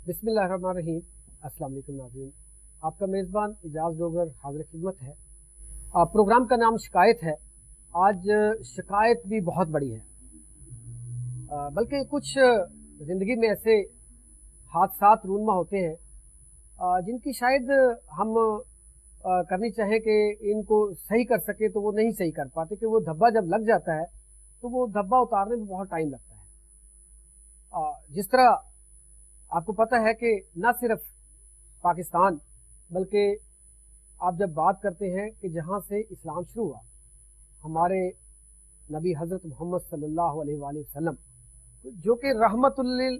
बिस्मिल्लाहिर्रहमानिर्रहीम। अस्सलाम वालेकुम नाज़रीन, आपका मेज़बान इजाज़ डोगर हाज़िर खिदमत है। प्रोग्राम का नाम शिकायत है। आज शिकायत भी बहुत बड़ी है, बल्कि कुछ ज़िंदगी में ऐसे हादसात रूनमा होते हैं जिनकी शायद हम करनी चाहें कि इनको सही कर सके तो वो नहीं सही कर पाते, कि वो धब्बा जब लग जाता है तो वो धब्बा उतारने में बहुत टाइम लगता है। जिस तरह आपको पता है कि न सिर्फ पाकिस्तान, बल्कि आप जब बात करते हैं कि जहाँ से इस्लाम शुरू हुआ, हमारे नबी हज़रत मोहम्मद सल्लल्लाहु अलैहि वसल्लम, जो कि रहमतुल लिल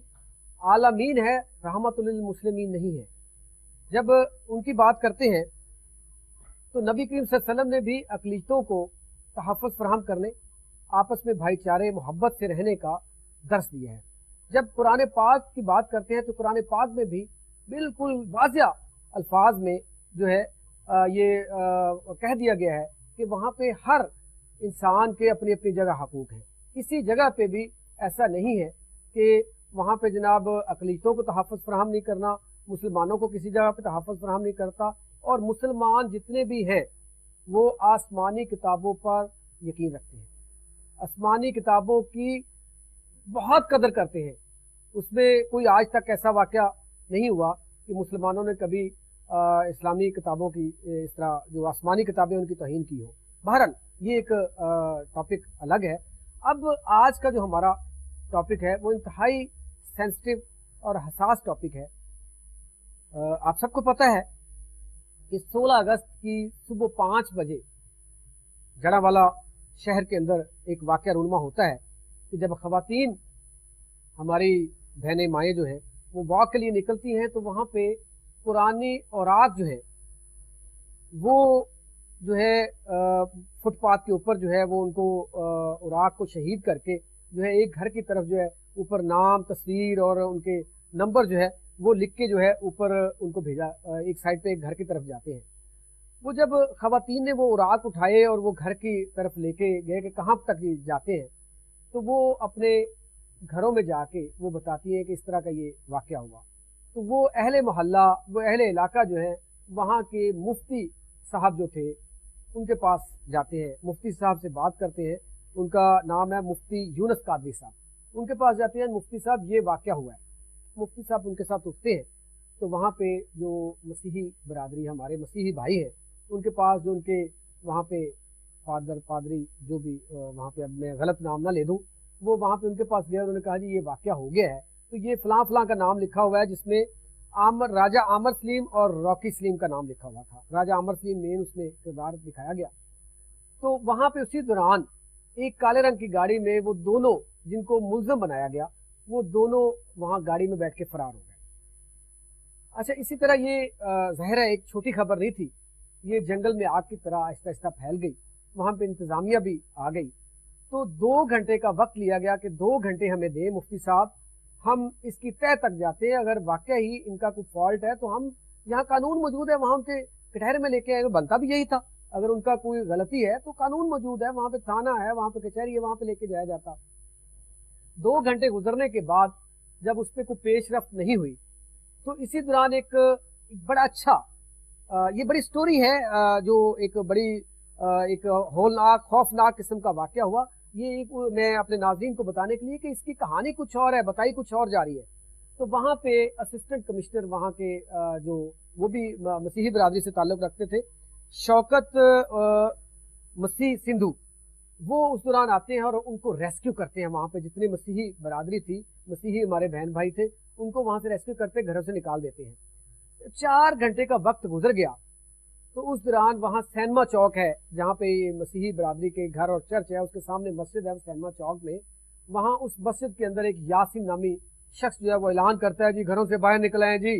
आलमीन है, रहमतुल लिल मुस्लिमीन नहीं है, जब उनकी बात करते हैं तो नबी करीम सल्लल्लाहु अलैहि वसल्लम ने भी अक़लियतों को तहफ़्फ़ुज़ फराहम करने, आपस में भाईचारे मोहब्बत से रहने का दर्स दिया है। जब कुरान पाक की बात करते हैं तो कुरान पाक में भी बिल्कुल वाज़िया अल्फाज में जो है ये कह दिया गया है कि वहाँ पे हर इंसान के अपनी अपनी जगह हकूक़ हैं। किसी जगह पे भी ऐसा नहीं है कि वहाँ पे जनाब अक़लियतों को तहफ़्फ़ुज़ फराहम नहीं करना, मुसलमानों को किसी जगह पे तहफ़्फ़ुज़ फराहम नहीं करता। और मुसलमान जितने भी हैं वो आसमानी किताबों पर यकीन रखते हैं, आसमानी किताबों की बहुत कदर करते हैं। उसमें कोई आज तक ऐसा वाक़या नहीं हुआ कि मुसलमानों ने कभी इस्लामी किताबों की इस तरह जो आसमानी किताबें उनकी तौहीन की हो। बहरहाल ये एक टॉपिक अलग है। अब आज का जो हमारा टॉपिक है वो इंतहाई सेंसिटिव और हसास टॉपिक है। आप सबको पता है कि 16 अगस्त की सुबह 5 बजे जड़ावाला शहर के अंदर एक वाक़या रूनमा होता है कि जब ख़वातीन, हमारी बहनें माएँ जो हैं, वो वॉक के लिए निकलती हैं तो वहाँ पे पुरानी औरात जो है वो जो है फुटपाथ के ऊपर जो है वो उनको औरात को शहीद करके जो है एक घर की तरफ जो है ऊपर नाम, तस्वीर और उनके नंबर जो है वो लिख के जो है ऊपर उनको भेजा, एक साइड पे एक घर की तरफ जाते हैं। वो जब ख़वातीन ने वो औरात उठाए और वो घर की तरफ लेके गए कि कहाँ तक जाते हैं, तो वो अपने घरों में जाके वो बताती है कि इस तरह का ये वाक़या हुआ। तो वो अहले मोहल्ला, वो अहले इलाका जो है वहाँ के मुफ्ती साहब जो थे उनके पास जाते हैं, मुफ्ती साहब से बात करते हैं। उनका नाम है मुफ्ती यूनुस कादरी साहब। उनके पास जाते हैं, मुफ्ती साहब ये वाक़या हुआ है। मुफ्ती साहब उनके साथ उठते हैं तो वहाँ पे जो मसीही बरादरी, हमारे मसीही भाई हैं, उनके पास जो उनके वहाँ पे फादर, पादरी, जो भी वहाँ पे, अब मैं गलत नाम ना ले दूँ, वो वहाँ पे उनके पास गए। उन्होंने कहा जी ये वाक़या हो गया है, तो ये फ़लाँ फ़लाँ का नाम लिखा हुआ है, जिसमें राजा आमर सलीम और रॉकी सलीम का नाम लिखा हुआ था। राजा आमर सलीम मेन उसमें किरदार दिखाया गया। तो वहाँ पे उसी दौरान एक काले रंग की गाड़ी में वो दोनों जिनको मुल्ज़म बनाया गया, वो दोनों वहाँ गाड़ी में बैठ के फरार हो गए। अच्छा, इसी तरह ये ज़ाहिर है एक छोटी खबर नहीं थी, ये जंगल में आग की तरह आहिस्ता आहिस्ता फैल गई। वहाँ पे इंतज़ामिया भी आ गई। तो 2 घंटे का वक्त लिया गया कि 2 घंटे हमें दें मुफ्ती साहब, हम इसकी तह तक जाते हैं, अगर वाकई ही इनका कोई फॉल्ट है तो हम, यहाँ कानून मौजूद है, वहाँ उनके कटहरे में लेके आए, बनता भी यही था। अगर उनका कोई गलती है तो कानून मौजूद है, वहाँ पे थाना है, वहाँ पे कचहरी है, वहाँ पे लेके जाया जाता। 2 घंटे गुजरने के बाद जब उस पर कोई पेशरफ्त नहीं हुई तो इसी दौरान एक बड़ा अच्छा, ये बड़ी स्टोरी है, जो एक बड़ी एक होलनाक, खौफनाक किस्म का वाक़या हुआ। ये एक मैं अपने नाज़रीन को बताने के लिए कि इसकी कहानी कुछ और है, बताई कुछ और जा रही है। तो वहाँ पे असिस्टेंट कमिश्नर वहाँ के जो वो भी मसीही बरादरी से ताल्लुक़ रखते थे, शौकत मसीह सिंधु, वो उस दौरान आते हैं और उनको रेस्क्यू करते हैं। वहाँ पे जितनी मसीही बरादरी थी, मसीही हमारे बहन भाई थे, उनको वहाँ से रेस्क्यू करते, घरों से निकाल देते हैं। 4 घंटे का वक्त गुजर गया। तो उस दौरान वहाँ सैनमा चौक है, जहाँ पे ये मसीही बरादरी के घर और चर्च है, उसके सामने मस्जिद है सैनमा चौक में। वहाँ उस मस्जिद के अंदर एक यासीन नामी शख्स जो है वो ऐलान करता है, जी घरों से बाहर निकल आए, जी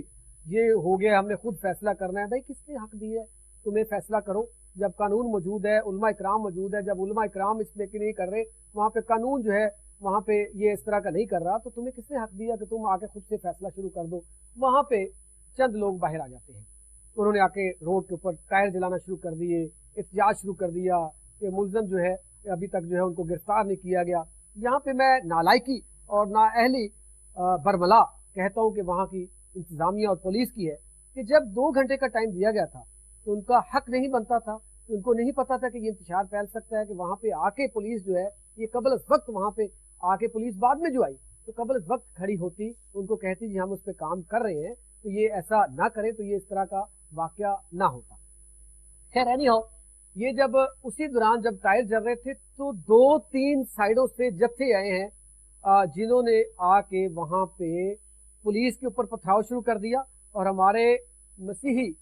ये हो गया, हमने खुद फैसला करना है। भाई किसने हक दिया है तुम्हें फैसला करो, जब कानून मौजूद है, उलमा इकराम मौजूद है। जब उलमा इकराम इसलिए कि नहीं कर रहे, वहाँ पे कानून जो है वहाँ पे ये इस तरह का नहीं कर रहा, तो तुम्हें किसने हक दिया कि तुम आके खुद से फैसला शुरू कर दो। वहाँ पे चंद लोग बाहर आ जाते हैं, उन्होंने आके रोड के ऊपर टायर जलाना शुरू कर दिए, एहतजाज शुरू कर दिया कि मुल्ज़म जो है अभी तक जो है उनको गिरफ्तार नहीं किया गया। यहाँ पे मैं नालायकी और नाअहली बरमला कहता हूँ कि वहाँ की इंतजामिया और पुलिस की है कि जब 2 घंटे का टाइम दिया गया था तो उनका हक नहीं बनता था, उनको नहीं पता था कि ये इंतशार फैल सकता है, कि वहाँ पे आके पुलिस जो है ये कबल वक्त वहाँ पे आके पुलिस बाद में जो आई तो कबल वक्त खड़ी होती, उनको कहती जी हम उस पर काम कर रहे हैं तो ये ऐसा ना करें, तो ये इस तरह का वाकया ना होता। खैर एनी हाउ, ये जब उसी दौरान जब टायर जल रहे थे तो 2-3 साइडों से जत्थे आए हैं जिन्होंने आके वहां पे पुलिस के ऊपर पथराव शुरू कर दिया और हमारे मसीही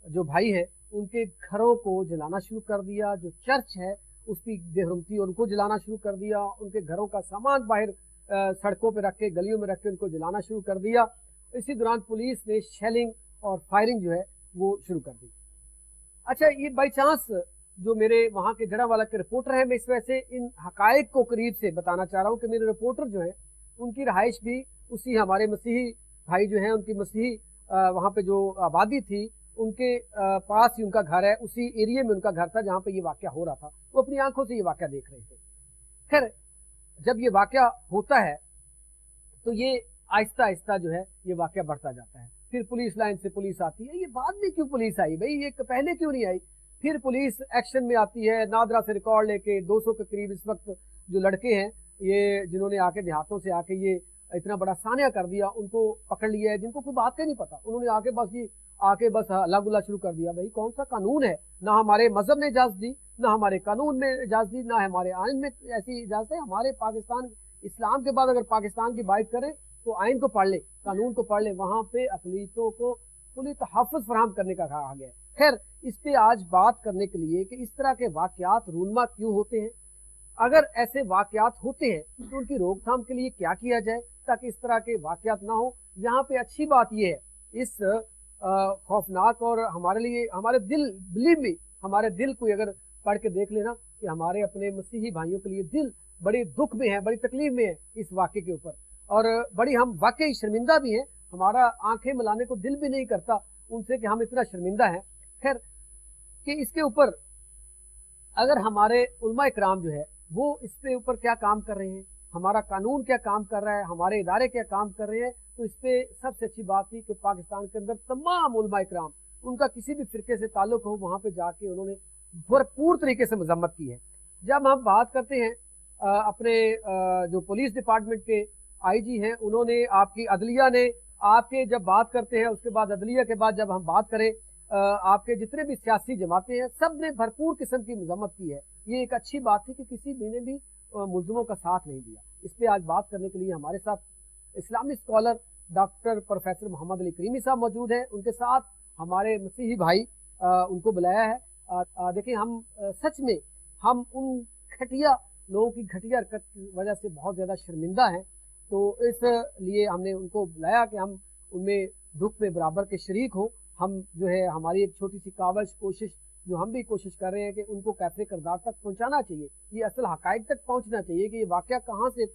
जो भाई हैं उनके घरों को जलाना शुरू कर दिया, जो चर्च है उसकी बेहरमती उनको जलाना शुरू कर दिया, उनके घरों का सामान बाहर सड़कों पे रख के गलियों में रख के उनको जलाना शुरू कर दिया। इसी दौरान पुलिस ने शेलिंग और फायरिंग जो है वो शुरू कर दी। अच्छा, ये बाई चांस जो मेरे वहाँ के जड़ावाला के रिपोर्टर हैं, मैं इस वजह से इन हकायक को करीब से बताना चाह रहा हूँ कि मेरे रिपोर्टर जो है उनकी रहाइश भी उसी हमारे मसीही भाई जो हैं उनकी मसीही वहाँ पे जो आबादी थी उनके पास ही उनका घर है, उसी एरिया में उनका घर था जहाँ पे ये वाकया हो रहा था। वो अपनी आंखों से ये वाकया देख रहे थे। खैर जब ये वाकया होता है तो ये आहिस्ता आहिस्ता जो है ये वाकया बढ़ता जाता है। फिर पुलिस लाइन से पुलिस आती है, ये बाद में क्यों पुलिस आई भाई, ये पहले क्यों नहीं आई? फिर पुलिस एक्शन में आती है, नादरा से रिकॉर्ड लेके 200 के करीब इस वक्त जो लड़के हैं ये जिन्होंने आके देहातों से आके ये इतना बड़ा सानिया कर दिया, उनको पकड़ लिया है, जिनको कोई बात का नहीं पता, उन्होंने आके बस हल्ला गुल्ला शुरू कर दिया। भाई कौन सा कानून है, ना हमारे मजहब ने इजाजत दी, ना हमारे कानून में इजाजत दी, ना हमारे आइन में ऐसी इजाजत है। हमारे पाकिस्तान इस्लाम के बाद अगर पाकिस्तान की बात करें तो आइन को पढ़ ले, कानून को पढ़ ले, वहां पे अकलीतों को पुलिस तहफ़्फ़ुज़ फराहम करने का कहा गया है। खैर इस पे आज बात करने के लिए कि इस तरह के वाकयात रूनमा क्यों होते हैं, अगर ऐसे वाकयात होते हैं तो उनकी रोकथाम के लिए क्या किया जाए ताकि इस तरह के वाकयात ना हो। यहाँ पे अच्छी बात यह है, इस खौफनाक और हमारे लिए हमारे दिल बिलीव में हमारे दिल को अगर पढ़ के देख लेना कि हमारे अपने मसीही भाइयों के लिए दिल बड़े दुख में है, बड़ी तकलीफ में है इस वाक़े के ऊपर, और बड़ी हम वाकई शर्मिंदा भी हैं। हमारा आंखें मिलाने को दिल भी नहीं करता उनसे कि हम इतना शर्मिंदा हैं। खैर कि इसके ऊपर अगर हमारे उलमा इकराम जो है वो इस पे ऊपर क्या काम कर रहे हैं, हमारा कानून क्या काम कर रहा है, हमारे इदारे क्या काम कर रहे हैं, तो इस पे सबसे अच्छी बात थी कि पाकिस्तान के अंदर तमाम उलमा इकराम, उनका किसी भी फिरके से ताल्लुक हो, वहां पे जाके उन्होंने भरपूर तरीके से मजम्मत की है। जब हम बात करते हैं अपने जो पुलिस डिपार्टमेंट के आईजी हैं, उन्होंने आपकी अदलिया ने आपके जब बात करते हैं उसके बाद अदलिया के बाद जब हम बात करें आपके जितने भी सियासी जमातें हैं सब ने भरपूर किस्म की मजम्मत की है। ये एक अच्छी बात थी कि किसी ने भी मुल्ज़िमों का साथ नहीं दिया। इस पे आज बात करने के लिए हमारे साथ इस्लामी scholar doctor professor Mohammad Ali Karimi sahab मौजूद हैं, उनके साथ हमारे मसीही भाई उनको बुलाया है। देखिए हम सच में हम उन घटिया लोगों की घटिया हरकत की वजह से बहुत ज़्यादा शर्मिंदा हैं, तो इसलिए हमने उनको बुलाया कि हम उनमें दुख में बराबर के शरीक हों। हम जो है हमारी एक छोटी सी कावश कोशिश जो हम भी कोशिश कर रहे हैं कि उनको कैफे किरदार तक पहुंचाना चाहिए, ये असल हकायक तक पहुंचना चाहिए कि ये वाकया कहाँ से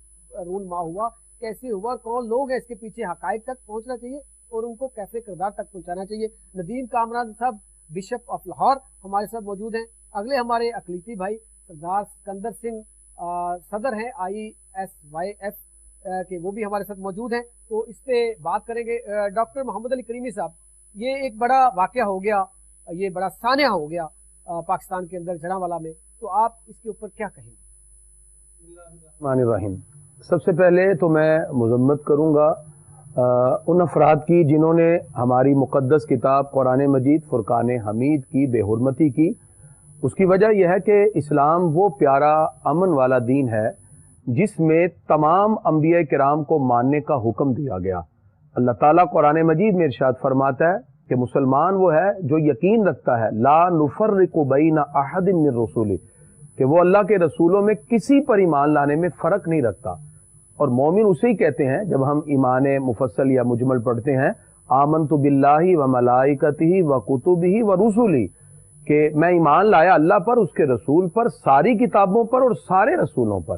रूनमा हुआ, कैसे हुआ, कौन लोग हैं इसके पीछे, हकायक तक पहुंचना चाहिए और उनको कैफे किरदार तक पहुंचाना चाहिए। नदीम कामरान साहब बिशप ऑफ लाहौर हमारे साथ मौजूद हैं। अगले हमारे अकलीती भाई सरदार सिकंदर सिंह सदर हैं ISYF के, वो भी हमारे साथ मौजूद हैं। तो इस पे बात करेंगे। डॉक्टर मोहम्मद अली करीमी साहब, ये एक बड़ा वाकया हो गया, ये बड़ा सानिया हो गया पाकिस्तान के अंदर जड़ावाला में, तो आप इसके ऊपर क्या कहेंगे? रहीम, सबसे पहले तो मैं मजम्मत करूंगा उन अफराद की जिन्होंने हमारी मुक़द्दस किताब कुरान मजीद फुरकान हमीद की बेहुरमती की। उसकी वजह यह है कि इस्लाम वो प्यारा अमन वाला दीन है जिसमें तमाम अंबिया किराम को मानने का हुक्म दिया गया। अल्लाह ताला कुरान मजीद में इरशाद फरमाता है कि मुसलमान वो है जो यकीन रखता है ला नुफर्रिकु बैना अहदिन मिन रसूली, कि वो अल्लाह के रसूलों में किसी पर ईमान लाने में फ़र्क नहीं रखता। और मोमिन उसे ही कहते हैं जब हम ईमान मुफस्सल या मुजमल पढ़ते हैं, आमनतु बिल्लाहि व मलाइकतिही व कुतुबिही व रुसुली, कि मैं ईमान लाया अल्लाह पर, उसके रसूल पर, सारी किताबों पर और सारे रसूलों पर।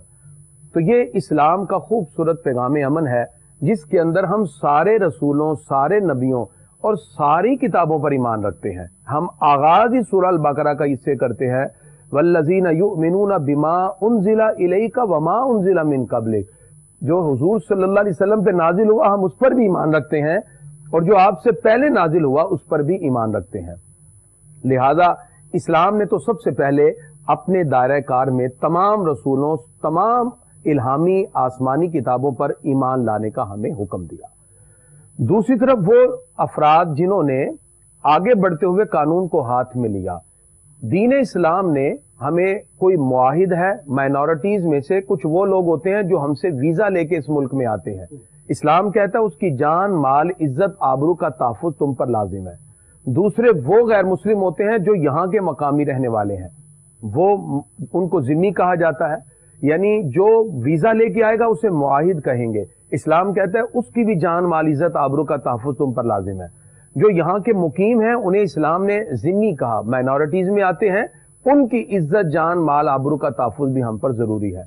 तो ये इस्लाम का खूबसूरत पैगाम अमन है जिसके अंदर हम सारे रसूलों, सारे नबियों और सारी किताबों पर ईमान रखते हैं। हम आगाज ही सूरह अल बकरा का इससे करते हैं, वल्लज़ीना युमिनूना बिमा उनज़िला इलैका वमा उनज़िला मिन क़ब्लिक, जो हुजूर सल्लल्लाहु अलैहि वसल्लम पे नाजिल हुआ हम उस पर भी ईमान रखते हैं اور جو آپ سے پہلے نازل ہوا اس پر بھی ایمان رکھتے ہیں. لہذا اسلام نے تو سب سے پہلے اپنے دائرہ کار میں تمام رسولوں، تمام الہامی آسمانی کتابوں پر ایمان لانے کا ہمیں حکم دیا. دوسری طرف وہ افراد جنہوں نے آگے بڑھتے ہوئے قانون کو ہاتھ میں لیا، دین اسلام نے ہمیں کوئی معاہد ہے، مائنورٹیز میں سے کچھ وہ لوگ ہوتے ہیں جو ہم سے ویزا لے کے اس ملک میں آتے ہیں. اسلام کہتا ہے اس کی جان، مال، عزت، آبرو کا تحفظ تم پر لازم ہے. دوسرے وہ غیر مسلم ہوتے ہیں جو یہاں کے مقامی رہنے والے ہیں، وہ ان کو ذمی کہا جاتا ہے، یعنی جو ویزا لے کے آئے گا اسے معاہد کہیں گے. اسلام کہتا ہے اس کی بھی جان، مال، عزت، آبرو کا تحفظ تم پر لازم ہے. جو یہاں کے مقیم ہیں انہیں اسلام نے ذمی کہا، مائنورٹیز میں آتے ہیں، ان کی عزت، جان، مال، آبرو کا تحفظ بھی ہم پر ضروری ہے.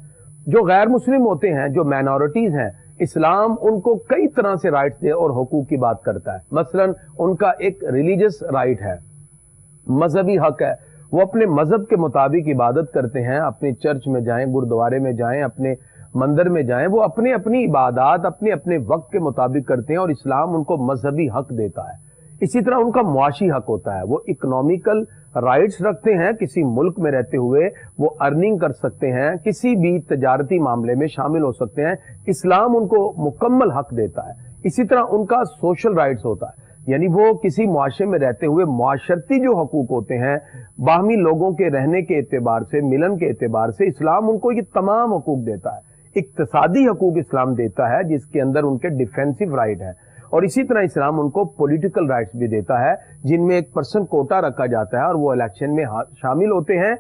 جو غیر مسلم ہوتے ہیں، جو مائنورٹیز ہیں، اسلام ان کو کئی طرح سے رائٹس دے اور حقوق کی بات کرتا ہے. مثلا ان کا ایک ریلیجس رائٹ ہے، مذہبی حق ہے، وہ اپنے مذہب کے مطابق عبادت کرتے ہیں، اپنے چرچ میں جائیں، گردوارے میں جائیں، اپنے مندر میں جائیں، وہ اپنی اپنی عبادات اپنے اپنے وقت کے مطابق کرتے ہیں اور اسلام ان کو مذہبی حق دیتا ہے. اسی طرح ان کا معاشی حق ہوتا ہے، وہ اکنامیکل رائٹس رکھتے ہیں، کسی ملک میں رہتے ہوئے وہ ارننگ کر سکتے ہیں، کسی بھی تجارتی معاملے میں شامل ہو سکتے ہیں. اسلام ان کو مکمل حق دیتا ہے. اسی طرح ان کا سوشل رائٹس ہوتا ہے، یعنی وہ کسی معاشرے میں رہتے ہوئے معاشرتی جو حقوق ہوتے ہیں، باہمی لوگوں کے رہنے کے اعتبار سے، ملن کے اعتبار سے، اسلام ان کو یہ تمام حقوق دیتا ہے. اقتصادی حقوق اسلام دیتا ہے جس کے اندر ان کے ڈیفینسو رائٹ ہیں، اور اسی طرح اسلام ان کو پولیٹیکل رائٹس بھی دیتا ہے جن میں 1% کوٹا رکھا جاتا ہے اور وہ الیکشن میں شامل ہوتے ہیں.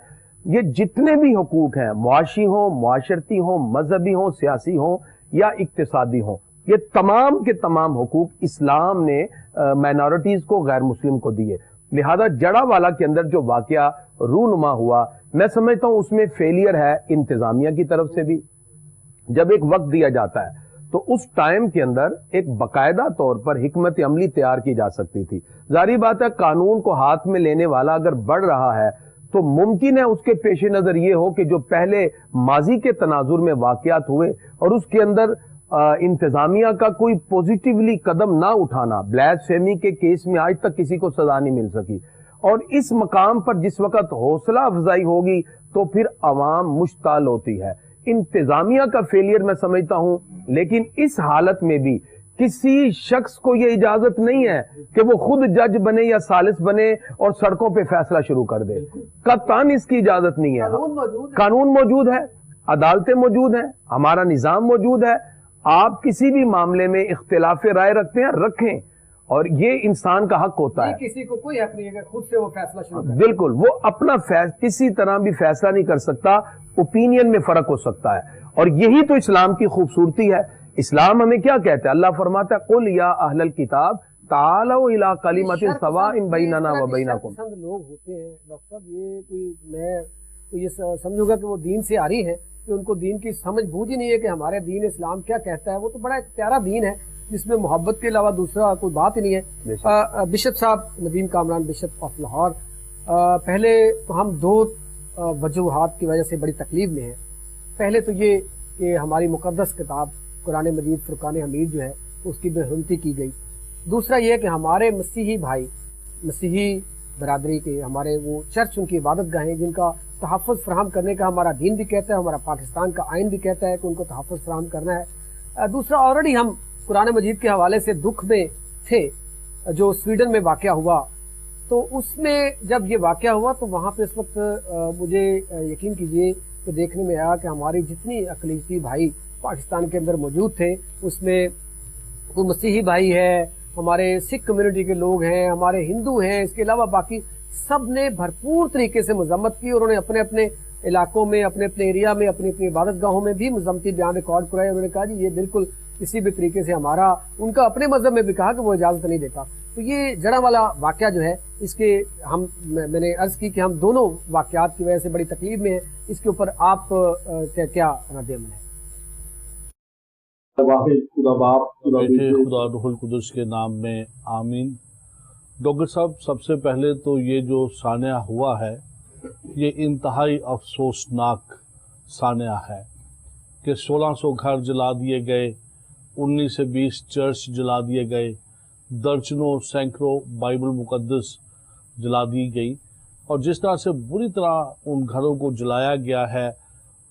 یہ جتنے بھی حقوق ہیں، معاشی ہوں، معاشرتی ہوں، مذہبی ہوں، سیاسی ہوں یا اقتصادی ہوں، یہ تمام کے تمام حقوق اسلام نے مائنورٹیز کو، غیر مسلم کو دیے. لہذا جڑا والا کے اندر جو واقعہ رونما ہوا، میں سمجھتا ہوں اس میں فیلئر ہے انتظامیہ کی طرف سے بھی. جب ایک وقت دیا جاتا ہے تو اس ٹائم کے اندر ایک باقاعدہ طور پر حکمت عملی تیار کی جا سکتی تھی. ظاہری بات ہے قانون کو ہاتھ میں لینے والا اگر بڑھ رہا ہے تو ممکن ہے اس کے پیش نظر یہ ہو کہ جو پہلے ماضی کے تناظر میں واقعات ہوئے اور اس کے اندر انتظامیہ کا کوئی پوزیٹیولی قدم نہ اٹھانا، بلیسفیمی کے کیس میں آج تک کسی کو سزا نہیں مل سکی، اور اس مقام پر جس وقت حوصلہ افزائی ہوگی تو پھر عوام مشتعل ہوتی ہے. انتظامیہ کا فیلئر میں سمجھتا ہوں، لیکن اس حالت میں بھی کسی شخص کو یہ اجازت نہیں ہے کہ وہ خود جج بنے یا ثالث بنے اور سڑکوں پہ فیصلہ شروع کر دے. قطعاً اس کی اجازت نہیں ہے. قانون موجود ہے، عدالتیں موجود ہیں، ہمارا نظام موجود ہے. آپ کسی بھی معاملے میں اختلاف رائے رکھتے ہیں، رکھیں، اور یہ انسان کا حق ہوتا ہے. کسی کو کوئی حق نہیں ہے خود سے وہ فیصلہ شروع کرے. بالکل، وہ اپنا کسی طرح بھی فیصلہ نہیں کر سکتا. اوپینین میں فرق ہو سکتا ہے، اور یہی تو اسلام کی خوبصورتی ہے. اسلام ہمیں کیا کہتا ہے؟ اللہ فرماتا ہے قل یا اہل الکتاب تعالوا الی کلمۃ سواء بیننا و بینکم. لوگ ہوتے ہیں ڈاکٹر صاحب، یہ کوئی میں تو یہ سمجھوں گا کہ وہ دین سے آ رہی ہے، کہ ان کو دین کی سمجھ بوجھ ہی نہیں ہے کہ ہمارے دین اسلام کیا کہتا ہے. وہ تو بڑا ایک پیارا دین ہے جس میں محبت کے علاوہ دوسرا کوئی بات ہی نہیں ہے. بشپ صاحب ندیم کامران، بشپ آف لاہور، پہلے تو ہم دو وجوہات کی وجہ سے بڑی تکلیف میں ہیں. پہلے تو یہ کہ ہماری مقدس کتاب قرآن مجید فرقان حمید جو ہے اس کی بے حرمتی کی گئی. دوسرا یہ کہ ہمارے مسیحی بھائی، مسیحی برادری کے ہمارے وہ چرچ، ان کی عبادت گاہیں جن کا تحفظ فراہم کرنے کا ہمارا دین بھی کہتا ہے، ہمارا پاکستان کا آئین بھی کہتا ہے کہ ان کو تحفظ فراہم کرنا ہے. دوسرا، آلریڈی ہم قرآن مجید کے حوالے سے دکھ میں تھے جو سویڈن میں واقعہ ہوا. تو اس میں جب یہ واقعہ ہوا تو وہاں پہ اس وقت مجھے یقین کیجئے کہ دیکھنے میں آیا کہ ہماری جتنی اقلیتی بھائی پاکستان کے اندر موجود تھے، اس میں کوئی مسیحی بھائی ہے، ہمارے سکھ کمیونٹی کے لوگ ہیں، ہمارے ہندو ہیں، اس کے علاوہ باقی سب نے بھرپور طریقے سے مذمت کی، اور انہوں نے اپنے اپنے علاقوں میں، اپنے اپنے ایریا میں، اپنی اپنی عبادت گاہوں میں بھی مذمتی بیان ریکارڈ کرائے. انہوں نے کہا جی یہ بالکل کسی بھی طریقے سے ہمارا، ان کا اپنے مذہب میں بھی کہا کہ وہ اجازت نہیں دیتا. تو یہ جڑا والا واقعہ جو ہے، اس کے میں نے عرض کی کہ ہم دونوں واقعات کی وجہ سے بڑی تکلیف میں ہیں. اس کے اوپر آپ کیا رد عمل ہے؟ خدا روح القدس کے نام میں آمین. ڈاکٹر صاحب، سب سے پہلے تو یہ جو سانحہ ہوا ہے یہ انتہائی افسوسناک سانحہ ہے کہ 1600 گھر جلا دیے گئے، 19 سے 20 چرچ جلا دیے گئے، दर्जनों सैकड़ों बाइबल मुकद्दस जला दी गई, और जिस तरह से बुरी तरह उन घरों को जलाया गया है,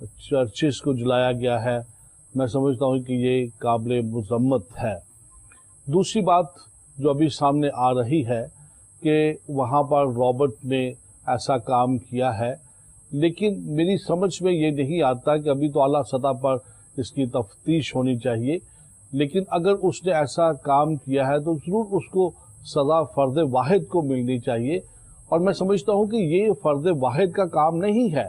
चर्चेस को जलाया गया है, मैं समझता हूँ कि ये काबिल मज़म्मत है। दूसरी बात जो अभी सामने आ रही है कि वहाँ पर रॉबर्ट ने ऐसा काम किया है, लेकिन मेरी समझ में ये नहीं आता कि अभी तो आला सतह पर इसकी तफ्तीश होनी चाहिए, लेकिन अगर उसने ऐसा काम किया है तो ज़रूर उसको सज़ा फ़र्द वाहिद को मिलनी चाहिए। और मैं समझता हूँ कि ये फ़र्द वाहिद का काम नहीं है।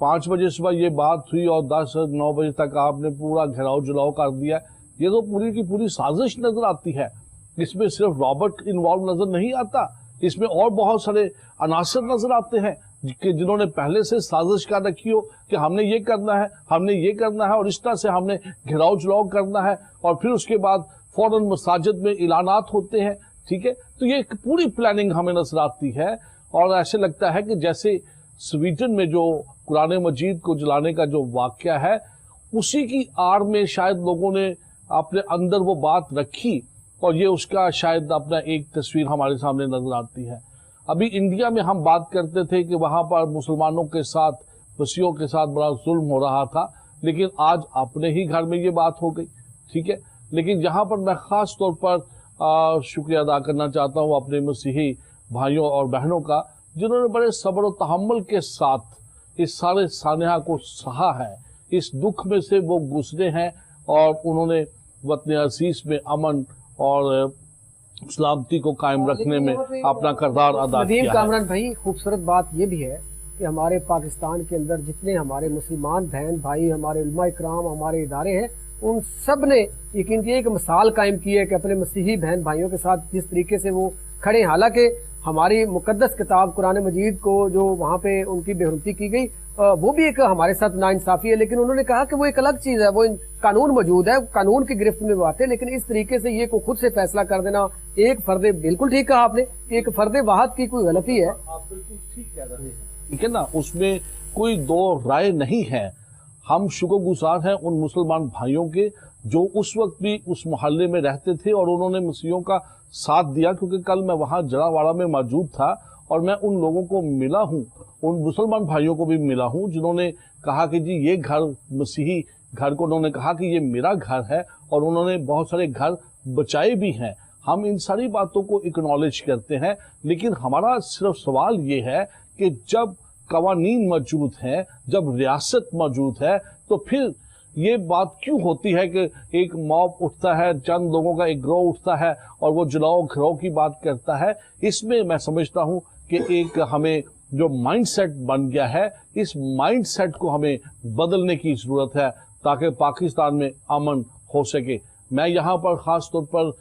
5 बजे सुबह ये बात हुई और 10-9 बजे तक आपने पूरा घेराव जलाव कर दिया, ये तो पूरी की पूरी साजिश नज़र आती है। इसमें सिर्फ रॉबर्ट इन्वॉल्व नज़र नहीं आता, इसमें और बहुत सारे अनासर नज़र आते हैं कि जिन्होंने पहले से साजिश कर रखी हो कि हमने ये करना है, हमने ये करना है, और इस तरह से हमने घेराव जलाव करना है, और फिर उसके बाद फौरन मसाजिद में इलानात होते हैं। ठीक है, तो ये पूरी प्लानिंग हमें नजर आती है, और ऐसे लगता है कि जैसे स्वीडन में जो कुरान मजीद को जलाने का जो वाकया है, उसी की आड़ में शायद लोगों ने अपने अंदर वो बात रखी, और ये उसका शायद अपना एक तस्वीर हमारे सामने नजर आती है। अभी इंडिया में हम बात करते थे कि वहां पर मुसलमानों के साथ, मसीहों के साथ बड़ा जुल्म हो रहा था, लेकिन आज अपने ही घर में ये बात हो गई। ठीक है, लेकिन यहाँ पर मैं खास तौर पर शुक्रिया अदा करना चाहता हूँ अपने मसीही भाइयों और बहनों का, जिन्होंने बड़े सब्र और तहम्मुल के साथ इस सारे सानहा को सहा है, इस दुख में से वो गुजरे हैं, और उन्होंने वतन अजीज में अमन और सलामती को कायम रखने में अपना किरदार अदा किया है। कामरान भाई, खूबसूरत बात ये भी है कि हमारे पाकिस्तान के अंदर जितने हमारे मुसलमान बहन भाई, हमारे उलमा इकराम, हमारे इदारे हैं, उन सब ने यकीन की एक मिसाल कायम की है कि अपने मसीही बहन भाइयों के साथ जिस तरीके से वो खड़े। हालांकि हमारी मुकद्दस किताब कुरान मजीद को जो वहाँ पे उनकी बेहुरमती की गई, वो भी एक हमारे साथ नाइंसाफी है, लेकिन उन्होंने कहा कि वो एक अलग चीज है, वो कानून मौजूद है, कानून की गिरफ्त में वो आते हैं। लेकिन इस तरीके से ये को खुद से फैसला कर देना, एक फर्दे, बिल्कुल ठीक कहा आपने, एक फर्दे वाहद की कोई गलती है। आप बिल्कुल ठीक कह रहे हैं, ठीक है ना, उसमें कोई दो राय नहीं है। हम शुक्रगुजार हैं उन मुसलमान भाइयों के जो उस वक्त भी उस मोहल्ले में रहते थे और उन्होंने मसीहों का साथ दिया, क्योंकि कल मैं वहां जरावाड़ा में मौजूद था और मैं उन लोगों को मिला हूं, उन मुसलमान भाइयों को भी मिला हूं जिन्होंने कहा कि जी ये घर, मसीही घर को उन्होंने कहा कि ये मेरा घर है, और उन्होंने बहुत सारे घर बचाए भी हैं। हम इन सारी बातों को एक्नॉलेज करते हैं, लेकिन हमारा सिर्फ सवाल ये है कि जब कवानीन मौजूद हैं, जब रियासत मौजूद है, तो फिर ये बात क्यों होती है कि एक मॉब उठता है, चंद लोगों का एक ग्रोह उठता है और वो जलाओ घराव की बात करता है। इसमें मैं समझता हूं कि एक हमें जो माइंडसेट बन गया है, इस माइंडसेट को हमें बदलने की जरूरत है ताकि पाकिस्तान में अमन हो सके। मैं यहाँ पर खास तौर पर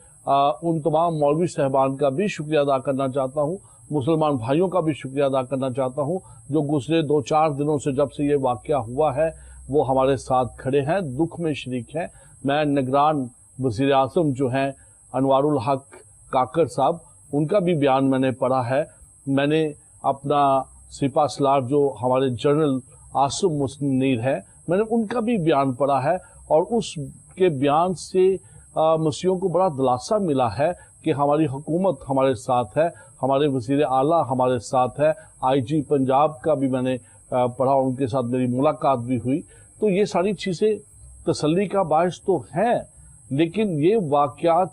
उन तमाम मौलवी साहबान का भी शुक्रिया अदा करना चाहता हूँ, मुसलमान भाइयों का भी शुक्रिया अदा करना चाहता हूँ जो गुजरे 2-4 दिनों से जब से ये वाकया हुआ है वो हमारे साथ खड़े हैं, दुख में शरीक हैं। मैं निगरान वज़ीर आज़म जो हैं अनवारुल हक काकर साहब, उनका भी बयान मैंने पढ़ा है। मैंने अपना सिपा सलार जो हमारे जनरल आसिम मुनीर है, मैंने उनका भी बयान पढ़ा है, और उसके बयान से मसीहों को बड़ा दिलासा मिला है कि हमारी हुकूमत हमारे साथ है, हमारे वज़ीर आला हमारे साथ है। IG पंजाब का भी मैंने पढ़ा, उनके साथ मेरी मुलाकात भी हुई। तो ये सारी चीज़ें तसल्ली का बायस तो हैं, लेकिन ये वाक़यात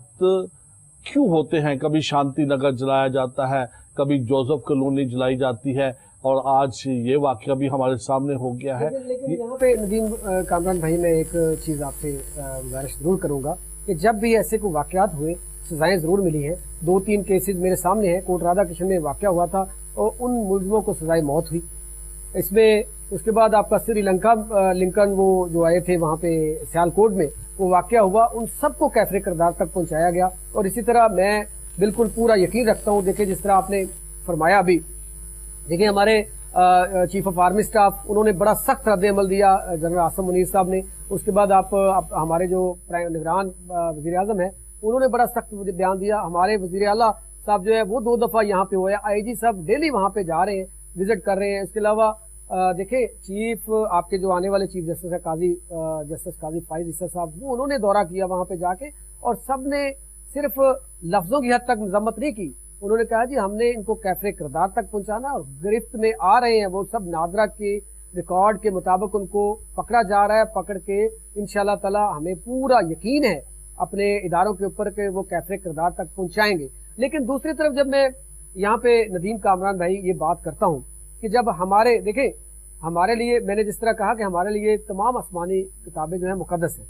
क्यों होते हैं? कभी शांति नगर जलाया जाता है, कभी जोसेफ कॉलोनी जलाई जाती है, और आज ये वाक़या भी हमारे सामने हो गया है। लेकिन यहाँ पे नदीम कामरान भाई, मैं एक चीज़ आपसे गुजारिश जरूर करूँगा कि जब भी ऐसे कोई वाक़यात हुए, सजाएं जरूर मिली हैं। 2-3 केसेस मेरे सामने हैं। कोट राधा किशन में वाक़या हुआ था और उन मुलज़िमों को सजाए मौत हुई। इसमें उसके बाद आपका श्रीलंका लिंकन वो जो आए थे वहाँ पे सियालकोट में वो वाक़या हुआ, उन सबको कैफरे किरदार तक पहुँचाया गया। और इसी तरह मैं बिल्कुल पूरा यकीन रखता हूँ, देखिए जिस तरह आपने फरमाया अभी, देखिए हमारे चीफ ऑफ आर्मी स्टाफ, उन्होंने बड़ा सख्त रद्द अमल दिया जनरल आसिम मुनीर साहब ने। उसके बाद आप हमारे जो निगरान वज़ीर आज़म है, उन्होंने बड़ा सख्त बयान दिया। हमारे वज़ीर आला साहब जो है वो 2 दफ़ा यहाँ पे हुए। IG साहब डेली वहाँ पे जा रहे हैं, विजिट कर रहे हैं। इसके अलावा देखिए चीफ आपके जो आने वाले चीफ जस्टिस है जस्टिस काजी फाइज ईसा साहब, वो उन्होंने दौरा किया वहाँ पे जाके, और सब ने صرف لفظوں کی حد تک مذمت نہیں کی، انہوں نے کہا جی ہم نے ان کو کیفر کردار تک پہنچانا، اور گرفت میں آ رہے ہیں وہ سب نادرا کے ریکارڈ کے مطابق ان کو پکڑا جا رہا ہے، پکڑ کے انشاءاللہ تعالی ہمیں پورا یقین ہے اپنے اداروں کے اوپر کہ وہ کیفر کردار تک پہنچائیں گے۔ لیکن دوسری طرف جب میں یہاں پہ ندیم کامران بھائی یہ بات کرتا ہوں کہ جب ہمارے دیکھیں ہمارے لیے، میں نے جس طرح کہا کہ ہمارے لیے تمام آسمانی کتابیں جو ہیں مقدس ہیں،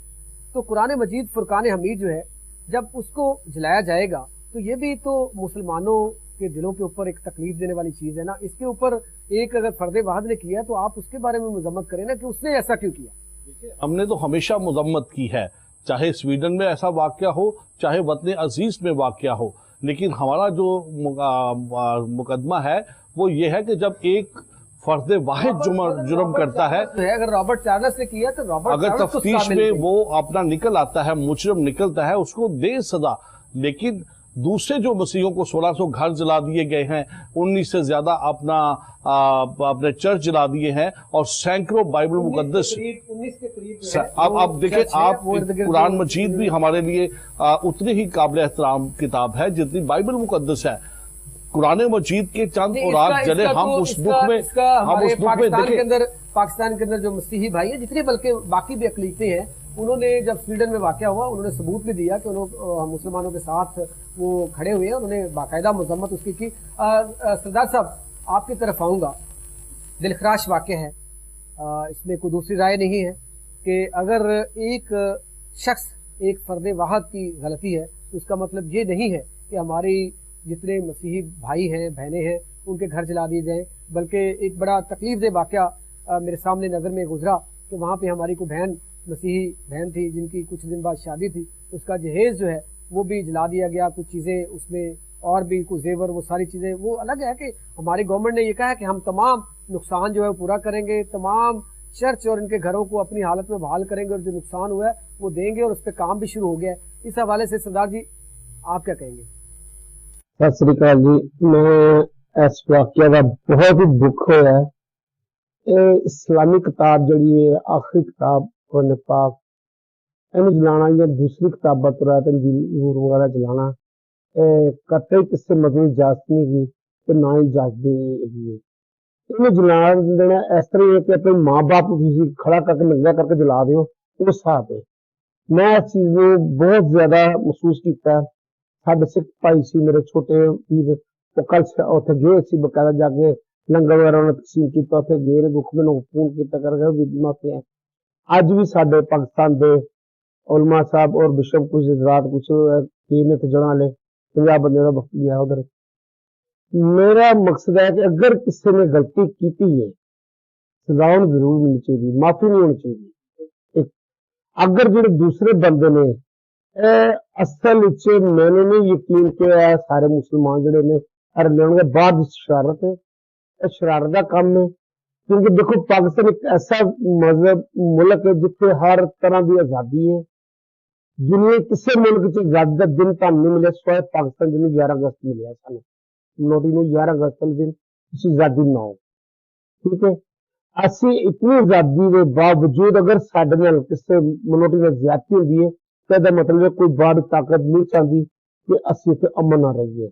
تو قرآن مجید فرقان حمید جو ہے جب اس کو جلایا جائے گا تو یہ بھی تو مسلمانوں کے دلوں کے اوپر ایک تکلیف دینے والی چیز ہے نا۔ اس کے اوپر ایک اگر فرد واحد نے کیا تو آپ اس کے بارے میں مذمت کریں نا کہ اس نے ایسا کیوں کیا۔ ہم نے تو ہمیشہ مذمت کی ہے، چاہے سویڈن میں ایسا واقعہ ہو، چاہے وطن عزیز میں واقعہ ہو، لیکن ہمارا جو مقدمہ ہے وہ یہ ہے کہ جب ایک فرد واحد جرم کرتا ہے، اگر رابرٹ چارلس نے کیا تو اگر تفتیش میں وہ اپنا نکل آتا ہے، مجرم نکلتا ہے، اس کو دے سزا۔ لیکن دوسرے جو مسیحیوں کو 1600 گھر جلا دیے گئے ہیں، 19 سے زیادہ اپنے چرچ جلا دیے ہیں، اور سینکڑوں بائبل مقدس، اب دیکھیں آپ قرآن مجید بھی ہمارے لیے اتنی ہی قابل احترام کتاب ہے جتنی بائبل مقدس ہے۔ قرآن مجید کے چند اوراد جلے، ہم اس دکھ میں پاکستان کے اندر جو مسیحی بھائی ہیں جتنے بلکہ باقی بھی اقلیتیں ہیں، انہوں نے جب سویڈن میں واقعہ ہوا انہوں نے ثبوت بھی دیا کہ مسلمانوں کے ساتھ وہ کھڑے ہوئے ہیں، انہوں نے باقاعدہ مذمت اس کی۔ سردار صاحب آپ کی طرف آؤں گا، دلخراش واقعہ ہے، اس میں کوئی دوسری رائے نہیں ہے کہ اگر ایک شخص ایک فرد واحد کی غلطی ہے تو اس کا مطلب یہ نہیں ہے کہ ہماری جتنے مسیحی بھائی ہیں بہنیں ہیں ان کے گھر جلا دیے جائیں، بلکہ ایک بڑا تکلیف دہ واقعہ میرے سامنے نظر میں گزرا کہ وہاں پہ ہماری کوئی بہن، مسیحی بہن تھی جن کی کچھ دن بعد شادی تھی، اس کا جہیز جو ہے وہ بھی جلا دیا گیا، کچھ چیزیں اس میں اور بھی کچھ زیور، وہ ساری چیزیں، وہ الگ ہے کہ ہماری گورنمنٹ نے یہ کہا ہے کہ ہم تمام نقصان جو ہے پورا کریں گے، تمام چرچ اور ان کے گھروں کو اپنی حالت میں بحال کریں گے، اور جو نقصان ہوا ہے وہ دیں گے، اور اس پہ کام بھی شروع ہو گیا ہے۔ اس حوالے سے سردار جی آپ کیا کہیں گے؟ ست سری اکال جی، میں اس واقعہ کا بہت ہی دکھ ہوا ہے۔ اسلامی کتاب جڑی ہے آخری کتاب قرآن پاک اینو جلانا یا دوسری کتاباں تورات انجیل وغیرہ جلانا قطعی کس سے مذہبی اجازت نہیں کی تو نہ ہی اجازت ہے۔ انہیں جلا دینا اس طرح ہے کہ اپنے ماں باپ کو کسی کھڑا کر کے ننگا کر کے جلا دیو، اس حساب ہے۔ میں اس چیز کو بہت زیادہ محسوس کیتا ہے۔ ساڈے سکھ بھائی سی میرے چھوٹے پیر وہ کل اتنے گئے سی، باقاعدہ جا کے لنگر وغیرہ انہوں نے تقسیم کیا، اتنے گئے دکھ میں فون کیا کر کے معافی ہے۔ اج بھی ساڈے پاکستان دے علماء صاحب اور بشپ کچھ حضرات کچھ نے جڑاں والے 50 بندے کا وقت گیا ادھر۔ میرا مقصد ہے کہ اگر کسی نے غلطی کی ہے سزا ضرور ملنی چاہیے، معافی نہیں ہونی چاہیے۔ اگر جڑے دوسرے بندے نے اصل میں نے نہیں یقین کہ سارے مسلمان جڑے نے لین کے بعد شرارت ہے، شرارت کا کام ہے، کیونکہ دیکھو پاکستان ایک ایسا مذہب ملک ہے جتنے ہر طرح کی آزادی ہے۔ دنیا کسی ملک سے آزادی کا دن تو نہیں ملے سوائے پاکستان جنوب 11 اگست ملیا سانو، نوٹی نو 11 اگست کے دن کسی آزادی نہ ہو، ٹھیک ہے۔ اسی اتنی آزادی کے باوجود اگر سڈے نال کسی منوٹی میں زیادتی ہوتی ہے تو مطلب ہے کوئی بڑ طاقت نہیں چاہتی کہ اسی اتنے امن نہ رہیے۔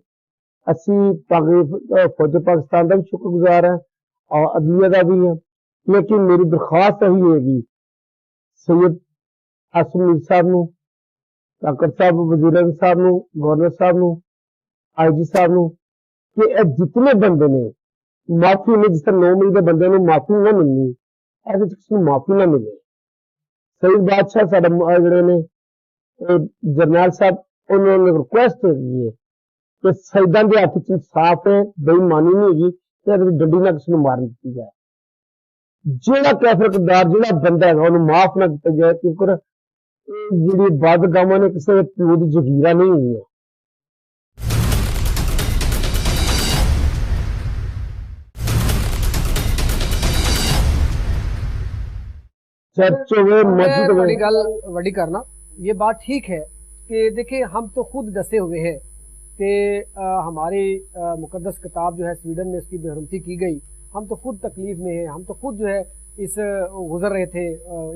اسی فوج پاکستان کا بھی شکر گزار ہے اور عدلیہ کا بھی ہے، لیکن میری درخواست یہی ہوگی سید آصم میر صاحب نو، طاقت صاحب، وزیر اعظم صاحب نو، گورنر صاحب نو، آئی جی صاحب نو کہ جتنے بندے نے معافی نے جس طرح 9 ملتے بندے نے معافی نہ ملنی، ایسے کسی کو معافی نہ ملے۔ سعید بادشاہ سارے جڑے نے جرنیل صاحب انہوں نے ریکویسٹ کی ہے کہ شہیدان کے ہاتھ انصاف ہے، بے ایمانی نہیں ہوگی کہ ڈنڈی نہ کسی کو مارن دی جائے، جہاں کیفر کردار جہاں بندہ ہے انہوں معاف نہ کیا جائے، کیونکہ جی بد گاواں نے کسی پیو کی جگیرہ نہیں ہوئی ہے۔ وڈی کرنا یہ بات ٹھیک ہے کہ دیکھیں ہم تو خود ڈسے ہوئے ہیں کہ ہماری مقدس کتاب جو ہے سویڈن میں اس کی بے حرمتی کی گئی، ہم تو خود تکلیف میں ہیں، ہم تو خود جو ہے اس گزر رہے تھے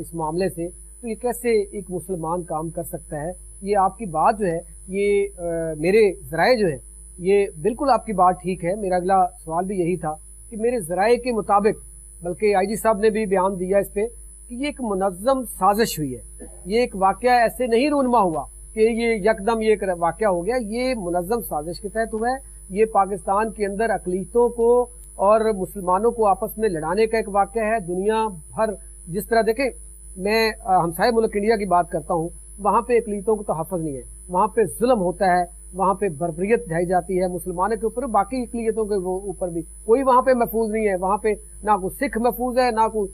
اس معاملے سے، تو یہ کیسے ایک مسلمان کام کر سکتا ہے؟ یہ آپ کی بات جو ہے ये मेरे ज़राए जो है, ये बिल्कुल आपकी बात ठीक है। मेरा अगला सवाल भी यही था कि मेरे ज़राए के मुताबिक, बल्कि आईजी साहब ने भी बयान दिया इस पे कि ये एक मुनज़्ज़म साजिश हुई है। ये एक वाक़या ऐसे नहीं रूनमा हुआ कि ये यकदम ये एक वाक़या हो गया, ये मुनज़्ज़म साजिश के तहत हुआ है। ये पाकिस्तान के अंदर अक़लीतों को और मुसलमानों को आपस में लड़ाने का एक वाक़या है। दुनिया भर जिस तरह देखें, मैं हमसाये मुल्क इंडिया की बात करता हूँ, वहाँ पे अक़लीतों को तो हफ़्ज़ नहीं है, वहाँ पे जुल्म होता है, वहाँ पे बर्बरियत ढाई जाती है मुसलमानों के ऊपर, बाकी अक़लियतों के ऊपर भी कोई वहाँ पे महफूज नहीं है। वहाँ पे ना कोई सिख महफूज है, ना कोई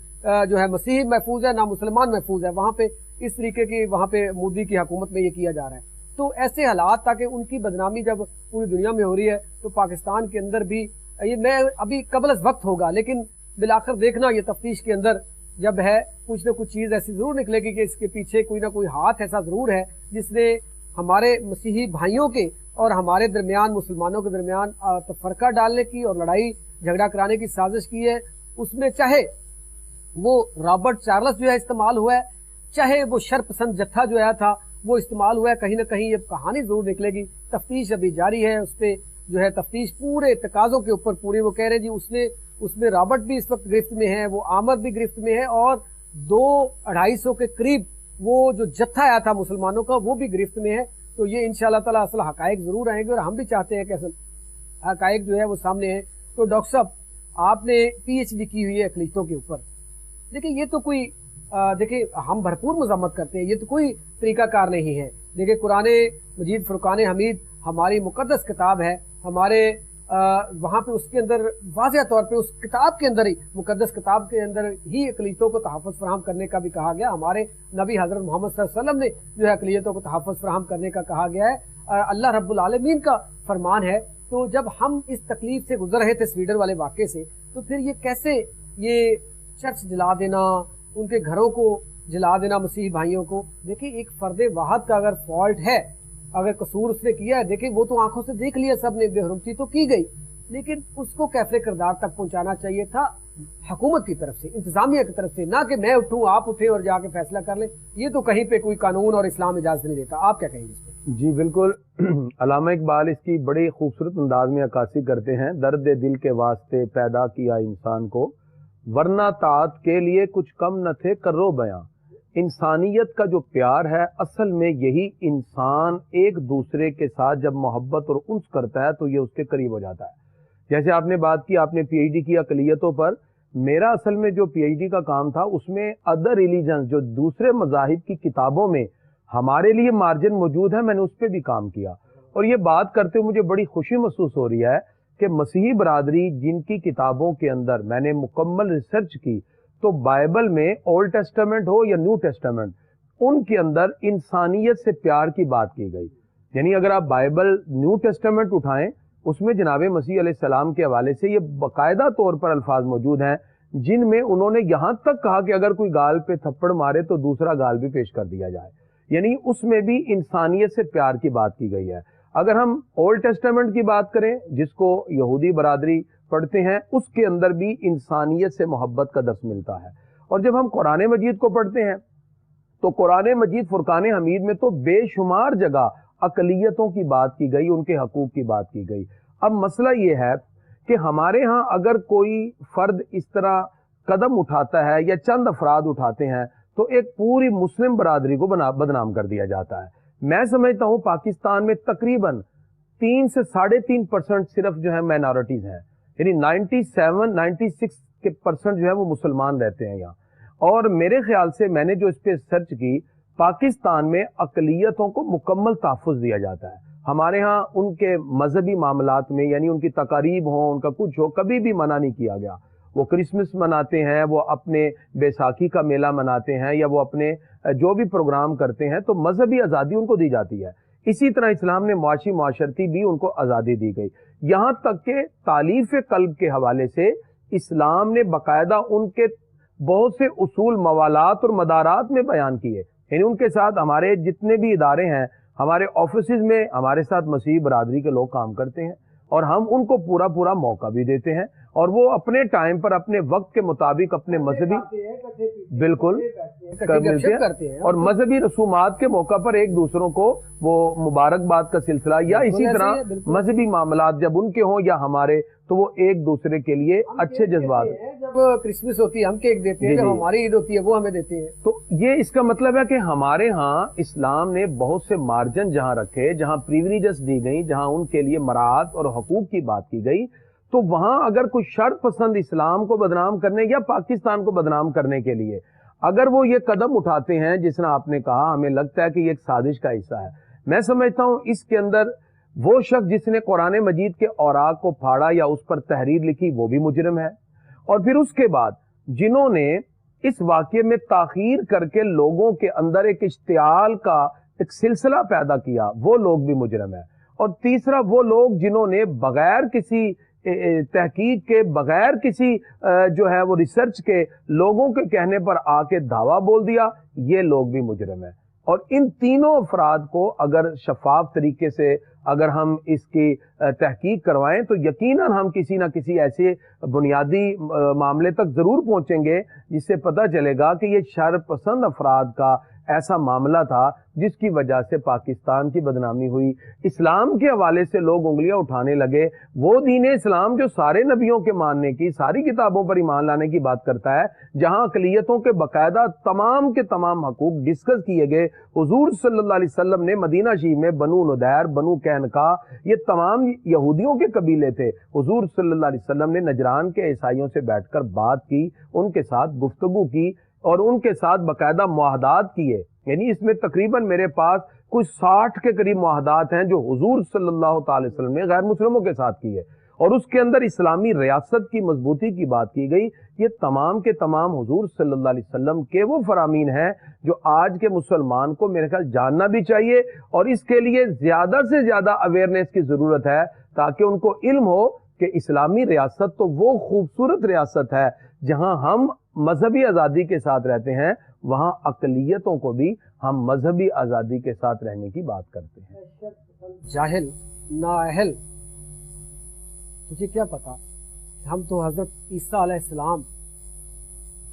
जो है मसीही महफूज है, ना मुसलमान महफूज है। वहाँ पे इस तरीके की वहाँ पे मोदी की हुकूमत में ये किया जा रहा है। तो ऐसे हालात, ताकि उनकी बदनामी जब पूरी दुनिया में हो रही है तो पाकिस्तान के अंदर भी ये, मैं अभी कबल वक्त होगा, लेकिन बिलाखिर देखना ये तफ्तीश के अंदर जब है कुछ न कुछ चीज़ ऐसी ज़रूर निकलेगी कि इसके पीछे कोई ना कोई हाथ ऐसा ज़रूर है जिसने हमारे मसीही भाइयों के और हमारे दरमियान, मुसलमानों के दरमियान तफरका डालने की और लड़ाई झगड़ा कराने की साजिश की है। उसमें चाहे वो रॉबर्ट चार्ल्स जो है इस्तेमाल हुआ है, चाहे वो शरपसंद जत्था जो आया था वो इस्तेमाल हुआ है, कहीं ना कहीं ये कहानी जरूर निकलेगी। तफ्तीश अभी जारी है, उस पर जो है तफ्तीश पूरे तकाजों के ऊपर पूरी, वो कह रहे हैं जी उसमें रॉबर्ट भी इस वक्त गिरफ्त में है, वो आमर भी गिरफ्त में है, और 200-250 के करीब वो जो जत्था आया था मुसलमानों का वो भी गिरफ्त में है। तो ये इंशाअल्लाह ताला असल हकायक जरूर आएंगे और हम भी चाहते हैं कि असल हकायक जो है वो सामने है। तो डॉक्टर साहब, आपने PhD की हुई है अक़लीतों के ऊपर, देखिए ये तो कोई देखिए हम भरपूर मज़म्मत करते हैं, ये तो कोई तरीकाकार नहीं है। देखिए कुरान मजीद फुरकान हमीद हमारी मुकद्दस किताब है, हमारे वहाँ पे उसके अंदर वाज़ेह तौर पे उस किताब के अंदर ही, मुकद्दस किताब के अंदर ही अक़लियतों को तहफ़्फ़ुज़ फराहम करने का भी कहा गया। हमारे नबी हज़रत मोहम्मद सल्लल्लाहु अलैहि वसल्लम ने जो है अक़लियतों को तहफ़्फ़ुज़ फराहम करने का कहा गया है। अल्लाह रब्बुल आलमीन का फरमान है। तो जब हम इस तकलीफ से गुजर रहे थे स्वीडन वाले वाक़े से, तो फिर ये कैसे ये चर्च जला देना, उनके घरों को जला देना मसीही भाइयों को, देखिए एक फर्द वाहद का अगर फॉल्ट है, अगर कसूर उसने किया है, देखिए वो तो आंखों से देख लिया सबने, बेहरुमती तो की गई, लेकिन उसको कैफे किरदार तक पहुंचाना चाहिए था हुकूमत की तरफ से, इंतजामिया की तरफ से, ना कि मैं उठूं आप उठे और जाके फैसला कर लें। ये तो कहीं पे कोई कानून और इस्लाम इजाजत नहीं देता। आप क्या कहेंगे इस पर? जी बिल्कुल, अल्लामा इकबाल इसकी बड़ी खूबसूरत अंदाज में अक्कासी करते हैं। दर्द दिल के वास्ते पैदा किया इंसान को, वरना ताअत के लिए कुछ कम न थे करो बयां। इंसानियत का जो प्यार है, असल में यही इंसान एक दूसरे के साथ जब मोहब्बत और उन्स करता है तो ये उसके करीब हो जाता है। जैसे आपने बात की, आपने PhD की अक़लियतों पर, मेरा असल में जो PhD का काम था उसमें अदर रिलीजन, जो दूसरे मज़ाहिब की किताबों में हमारे लिए मार्जिन मौजूद है, मैंने उस पर भी काम किया। और ये बात करते हुए मुझे बड़ी खुशी महसूस हो रही है कि मसीही बरादरी जिनकी किताबों के अंदर मैंने मुकम्मल रिसर्च की, तो बाइबल में ओल्ड टेस्टामेंट हो या न्यू टेस्टामेंट, उनके अंदर इंसानियत से प्यार की बात की गई। यानी अगर आप बाइबल न्यू टेस्टामेंट उठाएं, उसमें जनाब मसीह अलैहिस्सलाम के हवाले से ये बाकायदा तौर पर अल्फाज मौजूद हैं जिनमें उन्होंने यहां तक कहा कि अगर कोई गाल पे थप्पड़ मारे तो दूसरा गाल भी पेश कर दिया जाए। यानी उसमें भी इंसानियत से प्यार की बात की गई है। अगर हम ओल्ड टेस्टामेंट की बात करें, जिसको यहूदी बरादरी पढ़ते हैं, उसके अंदर भी इंसानियत से मोहब्बत का दर्स मिलता है। और जब हम कुरान मजीद को पढ़ते हैं तो कुरान मजीद फुरकान हमीद में तो बेशुमार जगह अक़लियतों की बात की गई, उनके हकूक की बात की गई। अब मसला ये है कि हमारे यहाँ अगर कोई फर्द इस तरह कदम उठाता है या चंद अफराद उठाते हैं तो एक पूरी मुस्लिम बरादरी को बदनाम कर दिया जाता है। मैं समझता हूँ पाकिस्तान में तकरीबन 3 से 3.5% सिर्फ जो है माइनॉरिटीज हैं, यानी 96% जो है वो मुसलमान रहते हैं यहाँ। और मेरे ख्याल से मैंने जो इस पे सर्च की, पाकिस्तान में अक़लियतों को मुकम्मल तहफ़्फ़ुज़ दिया जाता है। हमारे यहाँ उनके मजहबी मामलात में, यानी उनकी तकारीब हो, उनका कुछ हो, कभी भी मना नहीं किया गया। वो क्रिसमस मनाते हैं, वो अपने बैसाखी का मेला मनाते हैं, या वो अपने जो भी प्रोग्राम करते हैं, तो मजहबी आज़ादी उनको दी जाती है। इसी तरह इस्लाम ने मुआशी माशरती भी उनको आज़ादी दी गई। यहाँ तक के तालीफ कल्ब के हवाले से इस्लाम ने बाकायदा उनके बहुत से उसूल मवालात और मदारात में बयान किए। यानी उनके साथ हमारे जितने भी इदारे हैं, हमारे ऑफिसेज में हमारे साथ मसीही बरादरी के लोग काम करते हैं और हम उनको पूरा पूरा मौका भी देते हैं اور وہ اپنے ٹائم پر اپنے وقت کے مطابق اپنے مذہبی بالکل ملتے ہیں اور مذہبی رسومات کے موقع پر ایک دوسروں کو وہ مبارکباد کا سلسلہ یا اسی طرح مذہبی معاملات جب ان کے ہوں یا ہمارے تو وہ ایک دوسرے کے لیے اچھے جذبات ہیں. جب کرسمس ہوتی ہے ہم کیک دیتے ہیں, جب ہماری عید ہوتی ہے وہ ہمیں دیتے ہیں. تو یہ اس کا مطلب ہے کہ ہمارے ہاں اسلام نے بہت سے مارجن جہاں رکھے, جہاں پریویلیجز دی گئی, جہاں ان کے لیے مراعات اور حقوق کی بات کی گئی, تو وہاں اگر کوئی شر پسند اسلام کو بدنام کرنے یا پاکستان کو بدنام کرنے کے لیے اگر وہ یہ قدم اٹھاتے ہیں جس طرح آپ نے کہا, ہمیں لگتا ہے کہ یہ ایک سازش کا حصہ ہے. میں سمجھتا ہوں اس کے اندر وہ شخص جس نے قرآن مجید کے اوراق کو پھاڑا یا اس پر تحریر لکھی وہ بھی مجرم ہے, اور پھر اس کے بعد جنہوں نے اس واقعے میں تاخیر کر کے لوگوں کے اندر ایک اشتعال کا ایک سلسلہ پیدا کیا وہ لوگ بھی مجرم ہیں, اور تیسرا وہ لوگ جنہوں نے بغیر کسی تحقیق کے, بغیر کسی جو ہے وہ ریسرچ کے لوگوں کے کہنے پر آ کے دعویٰ بول دیا, یہ لوگ بھی مجرم ہیں. اور ان تینوں افراد کو اگر شفاف طریقے سے اگر ہم اس کی تحقیق کروائیں تو یقیناً ہم کسی نہ کسی ایسے بنیادی معاملے تک ضرور پہنچیں گے جس سے پتہ چلے گا کہ یہ شر پسند افراد کا ایسا معاملہ تھا جس کی وجہ سے پاکستان کی بدنامی ہوئی. اسلام کے حوالے سے لوگ انگلیاں اٹھانے لگے. وہ دین اسلام جو سارے نبیوں کے ماننے کی, ساری کتابوں پر ایمان لانے کی بات کرتا ہے, جہاں اقلیتوں کے باقاعدہ تمام کے تمام حقوق ڈسکس کیے گئے. حضور صلی اللہ علیہ وسلم نے مدینہ شریف میں بنو نضیر, بنو قینقاع, یہ تمام یہودیوں کے قبیلے تھے. حضور صلی اللہ علیہ وسلم نے نجران کے عیسائیوں سے بیٹھ کر بات کی, ان کے ساتھ گفتگو کی اور ان کے ساتھ باقاعدہ معاہدات کیے. یعنی اس میں تقریباً میرے پاس کوئی 60 کے قریب معاہدات ہیں جو حضور صلی اللہ تعالی وسلم نے غیر مسلموں کے ساتھ کیے, اور اس کے اندر اسلامی ریاست کی مضبوطی کی بات کی گئی. یہ تمام کے تمام حضور صلی اللہ علیہ وسلم کے وہ فرامین ہیں جو آج کے مسلمان کو میرے خیال جاننا بھی چاہیے, اور اس کے لیے زیادہ سے زیادہ اویئرنیس کی ضرورت ہے تاکہ ان کو علم ہو کہ اسلامی ریاست تو وہ خوبصورت ریاست ہے جہاں ہم مذہبی آزادی کے ساتھ رہتے ہیں, وہاں اقلیتوں کو بھی ہم مذہبی آزادی کے ساتھ رہنے کی بات کرتے ہیں. جاہل نااہل, تجھے کیا پتا, ہم تو حضرت عیسیٰ علیہ السلام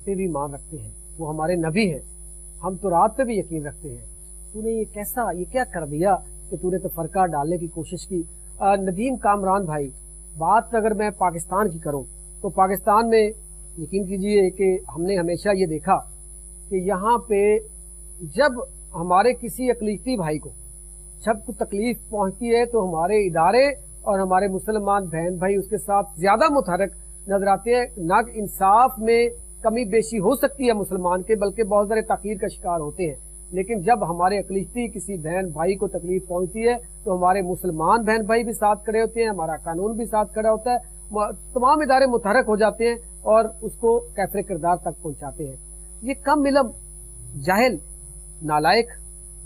پہ بھی ایمان رکھتے ہیں, وہ ہمارے نبی ہیں, ہم تو رات پہ بھی یقین رکھتے ہیں. تو نے یہ کیا کر دیا کہ تو نے تو فرقہ ڈالنے کی کوشش کی. ندیم کامران بھائی, بات اگر میں پاکستان کی کروں تو پاکستان میں یقین کیجئے کہ ہم نے ہمیشہ یہ دیکھا کہ یہاں پہ جب ہمارے کسی اقلیتی بھائی کو جب کوئی تکلیف پہنچتی ہے تو ہمارے ادارے اور ہمارے مسلمان بہن بھائی اس کے ساتھ زیادہ متحرک نظر آتے ہیں. نہ انصاف میں کمی بیشی ہو سکتی ہے مسلمان کے, بلکہ بہت سارے تاخیر کا شکار ہوتے ہیں, لیکن جب ہمارے اقلیتی کسی بہن بھائی کو تکلیف پہنچتی ہے تو ہمارے مسلمان بہن بھائی بھی ساتھ کھڑے ہوتے ہیں, ہمارا قانون بھی ساتھ کھڑا ہوتا ہے, تمام ادارے متحرک ہو جاتے ہیں اور اس کو کیفر کردار تک پہنچاتے ہیں. یہ کم علم جاہل نالائق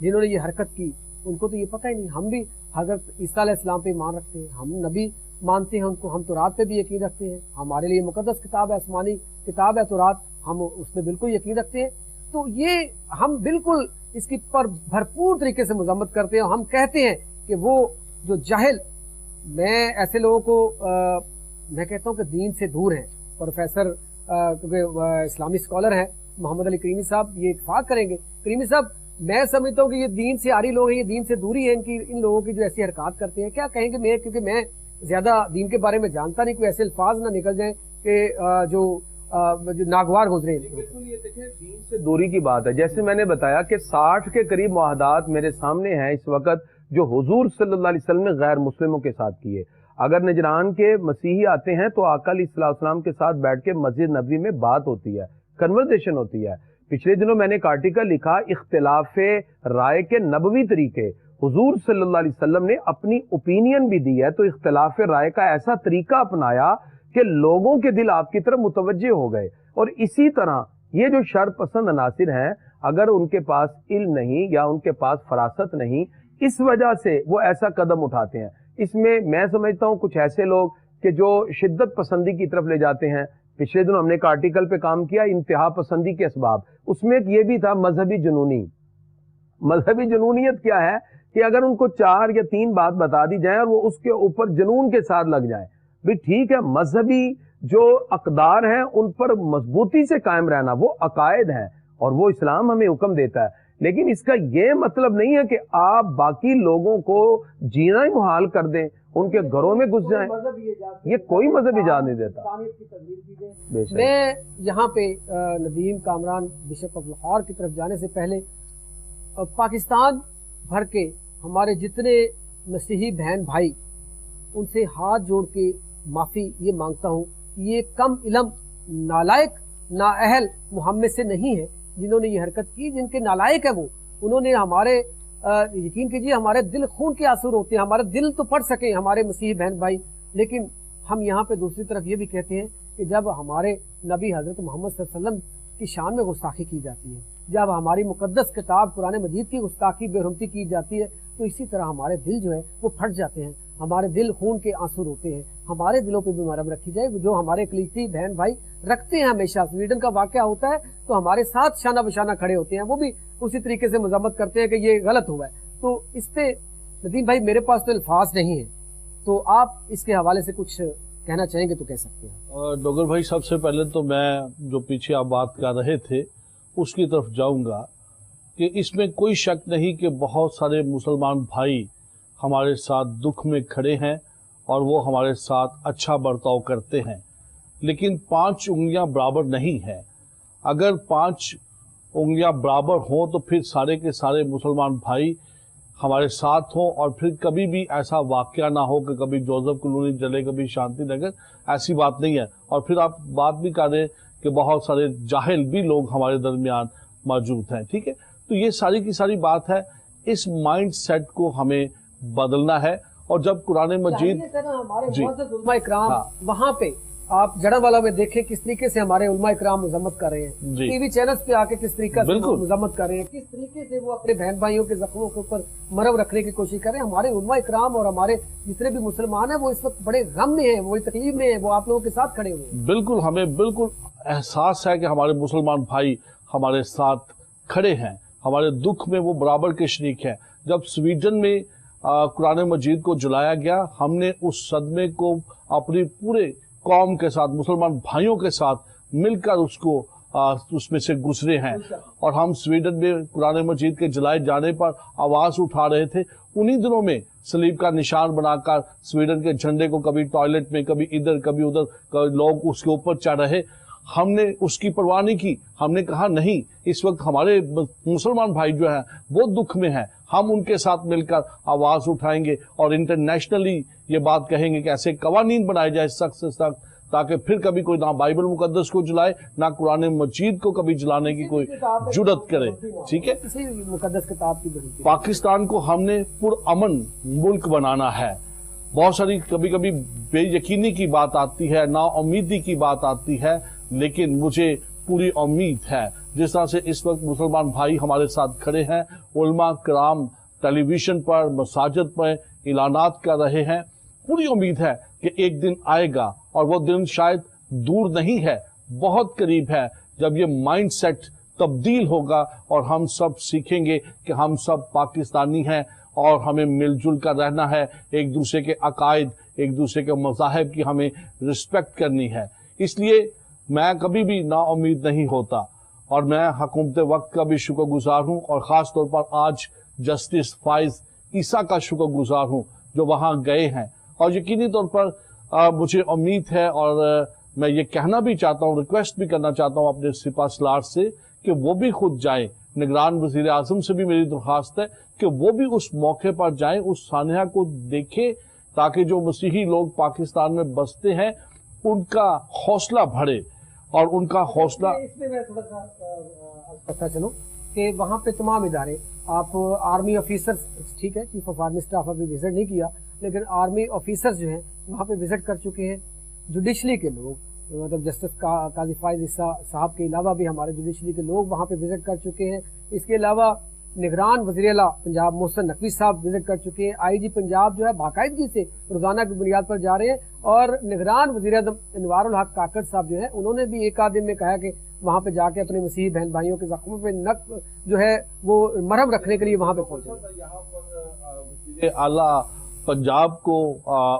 جنہوں نے یہ حرکت کی, ان کو تو یہ پتہ ہی نہیں. ہم بھی حضرت عیسیٰ علیہ السلام پہ ایمان رکھتے ہیں, ہم نبی مانتے ہیں ان کو, ہم تورات پہ بھی یقین رکھتے ہیں, ہمارے لیے مقدس کتاب ہے, آسمانی کتاب ہے تورات, ہم اس پہ بالکل یقین رکھتے ہیں. تو یہ ہم بالکل اس کی پر بھرپور طریقے سے مذمت کرتے ہیں. ہم کہتے ہیں کہ وہ جو جاہل, میں ایسے لوگوں کو میں کہتا ہوں کہ دین سے دور ہیں. پروفیسر کیونکہ اسلامی اسکالر ہیں محمد علی کریمی صاحب, یہ اتفاق کریں گے. کریمی صاحب, میں سمجھتا ہوں کہ یہ دین سے آری لوگ ہیں, یہ دین سے دوری ہے ان لوگوں کی جو ایسی حرکات کرتے ہیں. کیا کہیں گے میں, کیونکہ میں زیادہ دین کے بارے میں جانتا نہیں, کوئی ایسے الفاظ نہ نکل جائیں کہ جو ناگوار گزرے. بالکل یہ دیکھیں دین سے دوری کی بات ہے. جیسے میں نے بتایا کہ 60 کے قریب معاہدات میرے سامنے ہیں اس وقت جو حضور صلی اللہ علیہ وسلم نے غیر مسلموں کے ساتھ کیے. اگر نجران کے مسیحی آتے ہیں تو آقا علیہ السلام کے ساتھ بیٹھ کے مسجد نبوی میں بات ہوتی ہے, کنورسیشن ہوتی ہے. پچھلے دنوں میں نے ایک آرٹیکل لکھا اختلاف رائے کے نبوی طریقے. حضور صلی اللہ علیہ وسلم نے اپنی اوپینین بھی دی ہے, تو اختلاف رائے کا ایسا طریقہ اپنایا کہ لوگوں کے دل آپ کی طرف متوجہ ہو گئے. اور اسی طرح یہ جو شر پسند عناصر ہیں, اگر ان کے پاس علم نہیں یا ان کے پاس فراست نہیں, اس وجہ سے وہ ایسا قدم اٹھاتے ہیں. اس میں سمجھتا ہوں کچھ ایسے لوگ کہ جو شدت پسندی کی طرف لے جاتے ہیں. پچھلے دنوں ہم نے ایک آرٹیکل پہ کام کیا انتہا پسندی کے اسباب, اس میں یہ بھی تھا مذہبی جنونی. مذہبی جنونیت کیا ہے کہ اگر ان کو 4 یا 3 بات بتا دی جائیں اور وہ اس کے اوپر جنون کے ساتھ لگ جائیں. بھی ٹھیک ہے, مذہبی جو اقدار ہیں ان پر مضبوطی سے قائم رہنا، وہ عقائد ہیں اور وہ اسلام ہمیں حکم دیتا ہے. لیکن اس کا یہ مطلب نہیں ہے کہ آپ باقی لوگوں کو جینا ہی محال کر دیں، ان کے گھروں میں گھس جائیں. یہ کوئی مذہب اجازت نہیں دیتا. میں یہاں پہ ندیم کامران بشپ آف لاہور کی طرف جانے سے پہلے پاکستان بھر کے ہمارے جتنے مسیحی بہن بھائی، ان سے ہاتھ جوڑ کے معافی یہ مانگتا ہوں کہ یہ کم علم، نالائق، نااہل محمد سے نہیں ہے جنہوں نے یہ حرکت کی. جن کے نالائق ہے وہ، انہوں نے ہمارے یقین کیجیے ہمارے دل خون کے آنسو روتے ہیں. ہمارا دل تو پڑھ سکیں ہمارے مسیحی بہن بھائی، لیکن ہم یہاں پہ دوسری طرف یہ بھی کہتے ہیں کہ جب ہمارے نبی حضرت محمد صلی اللہ علیہ وسلم کی شان میں گستاخی کی جاتی ہے، جب ہماری مقدس کتاب قرآن مجید کی گستاخی بے حرمتی کی جاتی ہے، تو اسی طرح ہمارے دل جو ہے وہ پھٹ جاتے ہیں، ہمارے دل خون کے آنسو روتے ہیں. ہمارے دلوں پہ بھی مرہم رکھی جائے جو ہمارے کلیستی بہن بھائی رکھتے ہیں. ہمیشہ سویڈن کا واقعہ ہوتا ہے تو ہمارے ساتھ شانہ بشانہ کھڑے ہوتے ہیں، وہ بھی اسی طریقے سے مذمت کرتے ہیں کہ یہ غلط ہوا ہے. تو اس پہ ندیم بھائی میرے پاس تو الفاظ نہیں ہیں، تو آپ اس کے حوالے سے کچھ کہنا چاہیں گے تو کہہ سکتے ہیں. ڈوگر بھائی، سب سے پہلے تو میں جو پیچھے آپ بات کر رہے تھے اس کی طرف جاؤں گا کہ اس میں کوئی شک نہیں کہ بہت سارے مسلمان بھائی ہمارے ساتھ دکھ میں کھڑے ہیں اور وہ ہمارے ساتھ اچھا برتاؤ کرتے ہیں، لیکن 5 انگلیاں برابر نہیں ہیں. اگر 5 انگلیاں برابر ہوں تو پھر سارے کے سارے مسلمان بھائی ہمارے ساتھ ہوں اور پھر کبھی بھی ایسا واقعہ نہ ہو کہ کبھی جوزف کالونی جلے، کبھی شانتی نگر. ایسی بات نہیں ہے. اور پھر آپ بات بھی کر رہے ہیں کہ بہت سارے جاہل بھی لوگ ہمارے درمیان موجود ہیں. ٹھیک ہے، تو یہ ساری کی ساری بات ہے. اس مائنڈ سیٹ کو ہمیں بدلنا ہے. اور جب قرآن مجید جی علماء اکرام وہاں پہ آپ جڑا والا میں دیکھیں کس طریقے سے ہمارے علماء اکرام مذمت کر رہے ہیں، ٹی وی چینلز پہ آ کے کس طریقے سے مذمت کر رہے ہیں، کس طریقے سے وہ اپنے بہن بھائیوں کے زخموں کے اوپر مرہم رکھنے کی کوشش کر رہے ہیں. ہمارے علماء اکرام اور ہمارے جتنے بھی مسلمان ہیں وہ اس وقت بڑے غم میں ہیں، بڑی تکلیف میں ہیں، وہ آپ لوگوں کے ساتھ کھڑے ہوئے ہیں. بالکل، ہمیں بالکل احساس ہے کہ ہمارے مسلمان بھائی ہمارے ساتھ کھڑے ہیں، ہمارے دکھ میں وہ برابر کے شریک ہیں. جب سویڈن میں قرآن مجید کو جلایا گیا، ہم نے اس صدمے کو اپنی پورے قوم کے ساتھ، مسلمان بھائیوں کے ساتھ مل کر اس میں سے گزرے ہیں. اور ہم سویڈن میں قرآن مجید کے جلائے جانے پر آواز اٹھا رہے تھے. انہی دنوں میں صلیب کا نشان بنا کر سویڈن کے جھنڈے کو کبھی ٹوائلٹ میں، کبھی ادھر کبھی ادھر لوگ اس کے اوپر چڑھ رہے. ہم نے اس کی پرواہ نہیں کی. ہم نے کہا نہیں، اس وقت ہمارے مسلمان بھائی جو ہیں وہ دکھ میں ہیں، ہم ان کے ساتھ مل کر آواز اٹھائیں گے اور انٹرنیشنلی یہ بات کہیں گے کہ ایسے قوانین بنائے جائے سخت سے سخت، تاکہ پھر کبھی کوئی نہ بائبل مقدس کو جلائے، نہ قرآن مجید کو کبھی جلانے کی کوئی جرات کرے. ٹھیک ہے، مقدس کتاب کی پاکستان کو ہم نے پرامن ملک بنانا ہے. بہت ساری کبھی کبھی بے یقینی کی بات آتی ہے، نا امیدی کی بات آتی ہے، لیکن مجھے پوری امید ہے جس طرح سے اس وقت مسلمان بھائی ہمارے ساتھ کھڑے ہیں، علماء کرام ٹیلی ویژن پر، مساجد پر اعلانات کر رہے ہیں. پوری امید ہے کہ ایک دن آئے گا اور وہ دن شاید دور نہیں ہے، بہت قریب ہے، جب یہ مائنڈ سیٹ تبدیل ہوگا اور ہم سب سیکھیں گے کہ ہم سب پاکستانی ہیں اور ہمیں مل جل کر رہنا ہے. ایک دوسرے کے عقائد، ایک دوسرے کے مذاہب کی ہمیں رسپیکٹ کرنی ہے. اس لیے میں کبھی بھی نا امید نہیں ہوتا اور میں حکومت وقت کا بھی شکر گزار ہوں، اور خاص طور پر آج جسٹس فائز عیسیٰ کا شکر گزار ہوں جو وہاں گئے ہیں. اور یقینی طور پر مجھے امید ہے، اور میں یہ کہنا بھی چاہتا ہوں، ریکویسٹ بھی کرنا چاہتا ہوں اپنے سپاہ سالار سے کہ وہ بھی خود جائیں. نگران وزیر اعظم سے بھی میری درخواست ہے کہ وہ بھی اس موقع پر جائیں، اس سانحہ کو دیکھیں، تاکہ جو مسیحی لوگ پاکستان میں بستے ہیں ان کا حوصلہ بڑھے اور ان کا حوصلہ. اس میں میں تھوڑا سا پتہ چلوں کہ وہاں پہ تمام ادارے، آپ آرمی آفیسرز، ٹھیک ہے، چیف آف آرمی اسٹاف ابھی وزٹ نہیں کیا، لیکن آرمی آفیسرز جو ہیں وہاں پہ وزٹ کر چکے ہیں. جوڈیشلی کے لوگ، مطلب جسٹس قاضی فائز عیسیٰ صاحب کے علاوہ بھی ہمارے جوڈیشلی کے لوگ وہاں پہ وزٹ کر چکے ہیں. اس کے علاوہ نگران وزیر اعلیٰ پنجاب محسن نقوی صاحب وزٹ کر چکے ہیں. آئی جی پنجاب جو ہے باقاعدگی سے روزانہ کی بنیاد پر جا رہے ہیں، اور نگران وزیر اعظم انوار الحق کاکڑ صاحب جو ہے انہوں نے بھی ایک آدھ دن میں کہا کہ وہاں پہ جا کے اپنے مسیحی بہن بھائیوں کے زخموں پہ جو ہے وہ مرہم رکھنے کے لیے وہاں پہ پہنچے. یہاں پر وزیر اعلیٰ پنجاب کو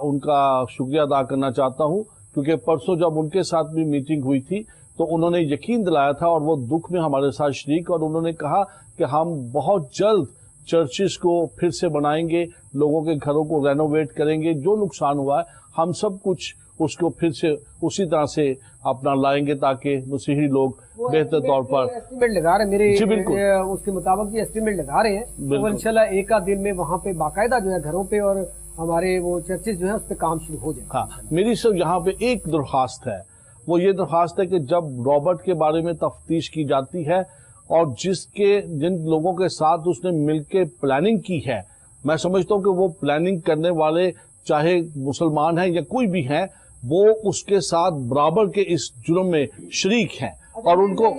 ان کا شکریہ ادا کرنا چاہتا ہوں क्योंकि परसों जब उनके साथ भी मीटिंग हुई थी तो उन्होंने यकीन दिलाया था और वो दुख में हमारे साथ शरीक, और उन्होंने कहा कि हम बहुत जल्द चर्चिस को फिर से बनाएंगे, लोगों के घरों को रेनोवेट करेंगे, जो नुकसान हुआ है हम सब कुछ उसको फिर से उसी तरह से अपना लाएंगे ताकि मसीही लोग बेहतर तौर पर एस्टिमेट लगा रहे हैं मेरे जी बिल्कुल उसके मुताबिक ये एस्टिमेट लगा रहे हैं। तो बिल्कुल। इंशाल्लाह एक आध दिन में वहाँ पे बाकायदा जो है घरों पे और हमारे वो चर्चेज जो है उस पे काम शुरू हो जाए। हाँ, मेरी सिर्फ यहाँ पे एक दरख्वास्त है, वो ये दरख्वास्त है कि जब रॉबर्ट के बारे में तफ्तीश की जाती है और जिन लोगों के साथ उसने मिलकर प्लानिंग की है, मैं समझता हूँ कि वो प्लानिंग करने वाले चाहे मुसलमान हैं या कोई भी हैं, वो उसके साथ बराबर के इस जुर्म में शरीक हैं और उनको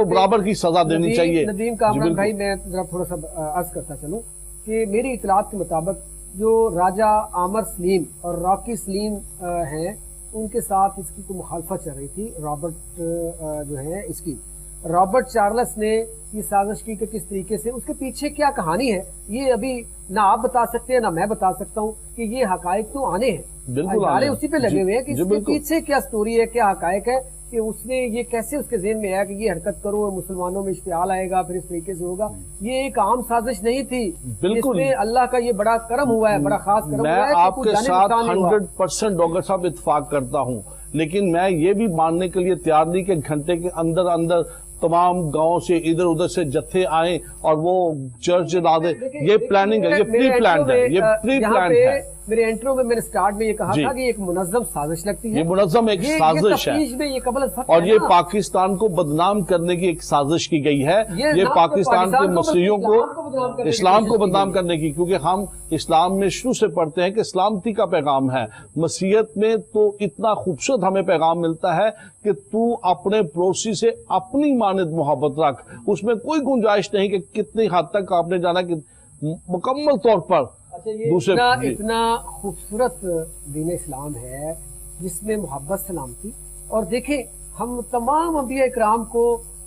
बराबर की सजा देनी चाहिए। नदीम कामरान भाई, मैं जरा थोड़ा सा अर्ज करता चलूं कि मेरी इतलात के मुताबिक जो राजा आमर सलीम और रॉकी सलीम हैं, उनके साथ इसकी कोई मुखालफत चल रही थी। रॉबर्ट जो है इसकी रॉबर्ट चार्ल्स ने ये साजिश की कि किस तरीके से, उसके पीछे क्या कहानी है ये अभी ना आप बता सकते हैं ना मैं बता सकता हूँ कि ये हकायक तो आने हैं, बिल्कुल उसी पे लगे हुए हैं कि इसके पीछे क्या स्टोरी है, क्या हकायक है, कि उसने ये कैसे उसके ज़हन में आया कि ये हरकत करो मुसलमानों में इश्तियाल आएगा, फिर इस तरीके से होगा। ये एक आम साजिश नहीं थी, इसमें अल्लाह का ये बड़ा करम हुआ है, बड़ा खास करम हुआ है। मैं आपके साथ 100% डॉक्टर साहब इत्तेफाक करता हूँ, लेकिन मैं ये भी मानने के लिए तैयार नहीं कि घंटे के अंदर अंदर तमाम गांव से इधर उधर से जत्थे आए और वो चर्च ला दे। ये प्लानिंग है, ये प्री प्लान है, ये प्री प्लान है। मेरे इंट्रो में मैंने स्टार्ट में ये कहा था कि एक मुनज़्ज़म साजिश लगती है, ये मुनज़्ज़म एक साजिश है और ये पाकिस्तान को बदनाम करने की एक साजिश की गई है। ये पाकिस्तान के मसीहियों को, इस्लाम को बदनाम करने की, क्योंकि हम इस्लाम में शुरू से पढ़ते हैं कि सलामती का पैगाम है। मसीहत में तो इतना खूबसूरत हमें पैगाम मिलता है कि तू अपने पड़ोसी से अपनी मानद मोहब्बत रख, उसमें कोई गुंजाइश नहीं कि कितनी हद तक आपने जाना कि मुकम्मल तौर पर दूसरे। इतना खूबसूरत दीन इस्लाम है जिसमें मोहब्बत सलामती, और देखें हम तमाम अंबिया इकराम को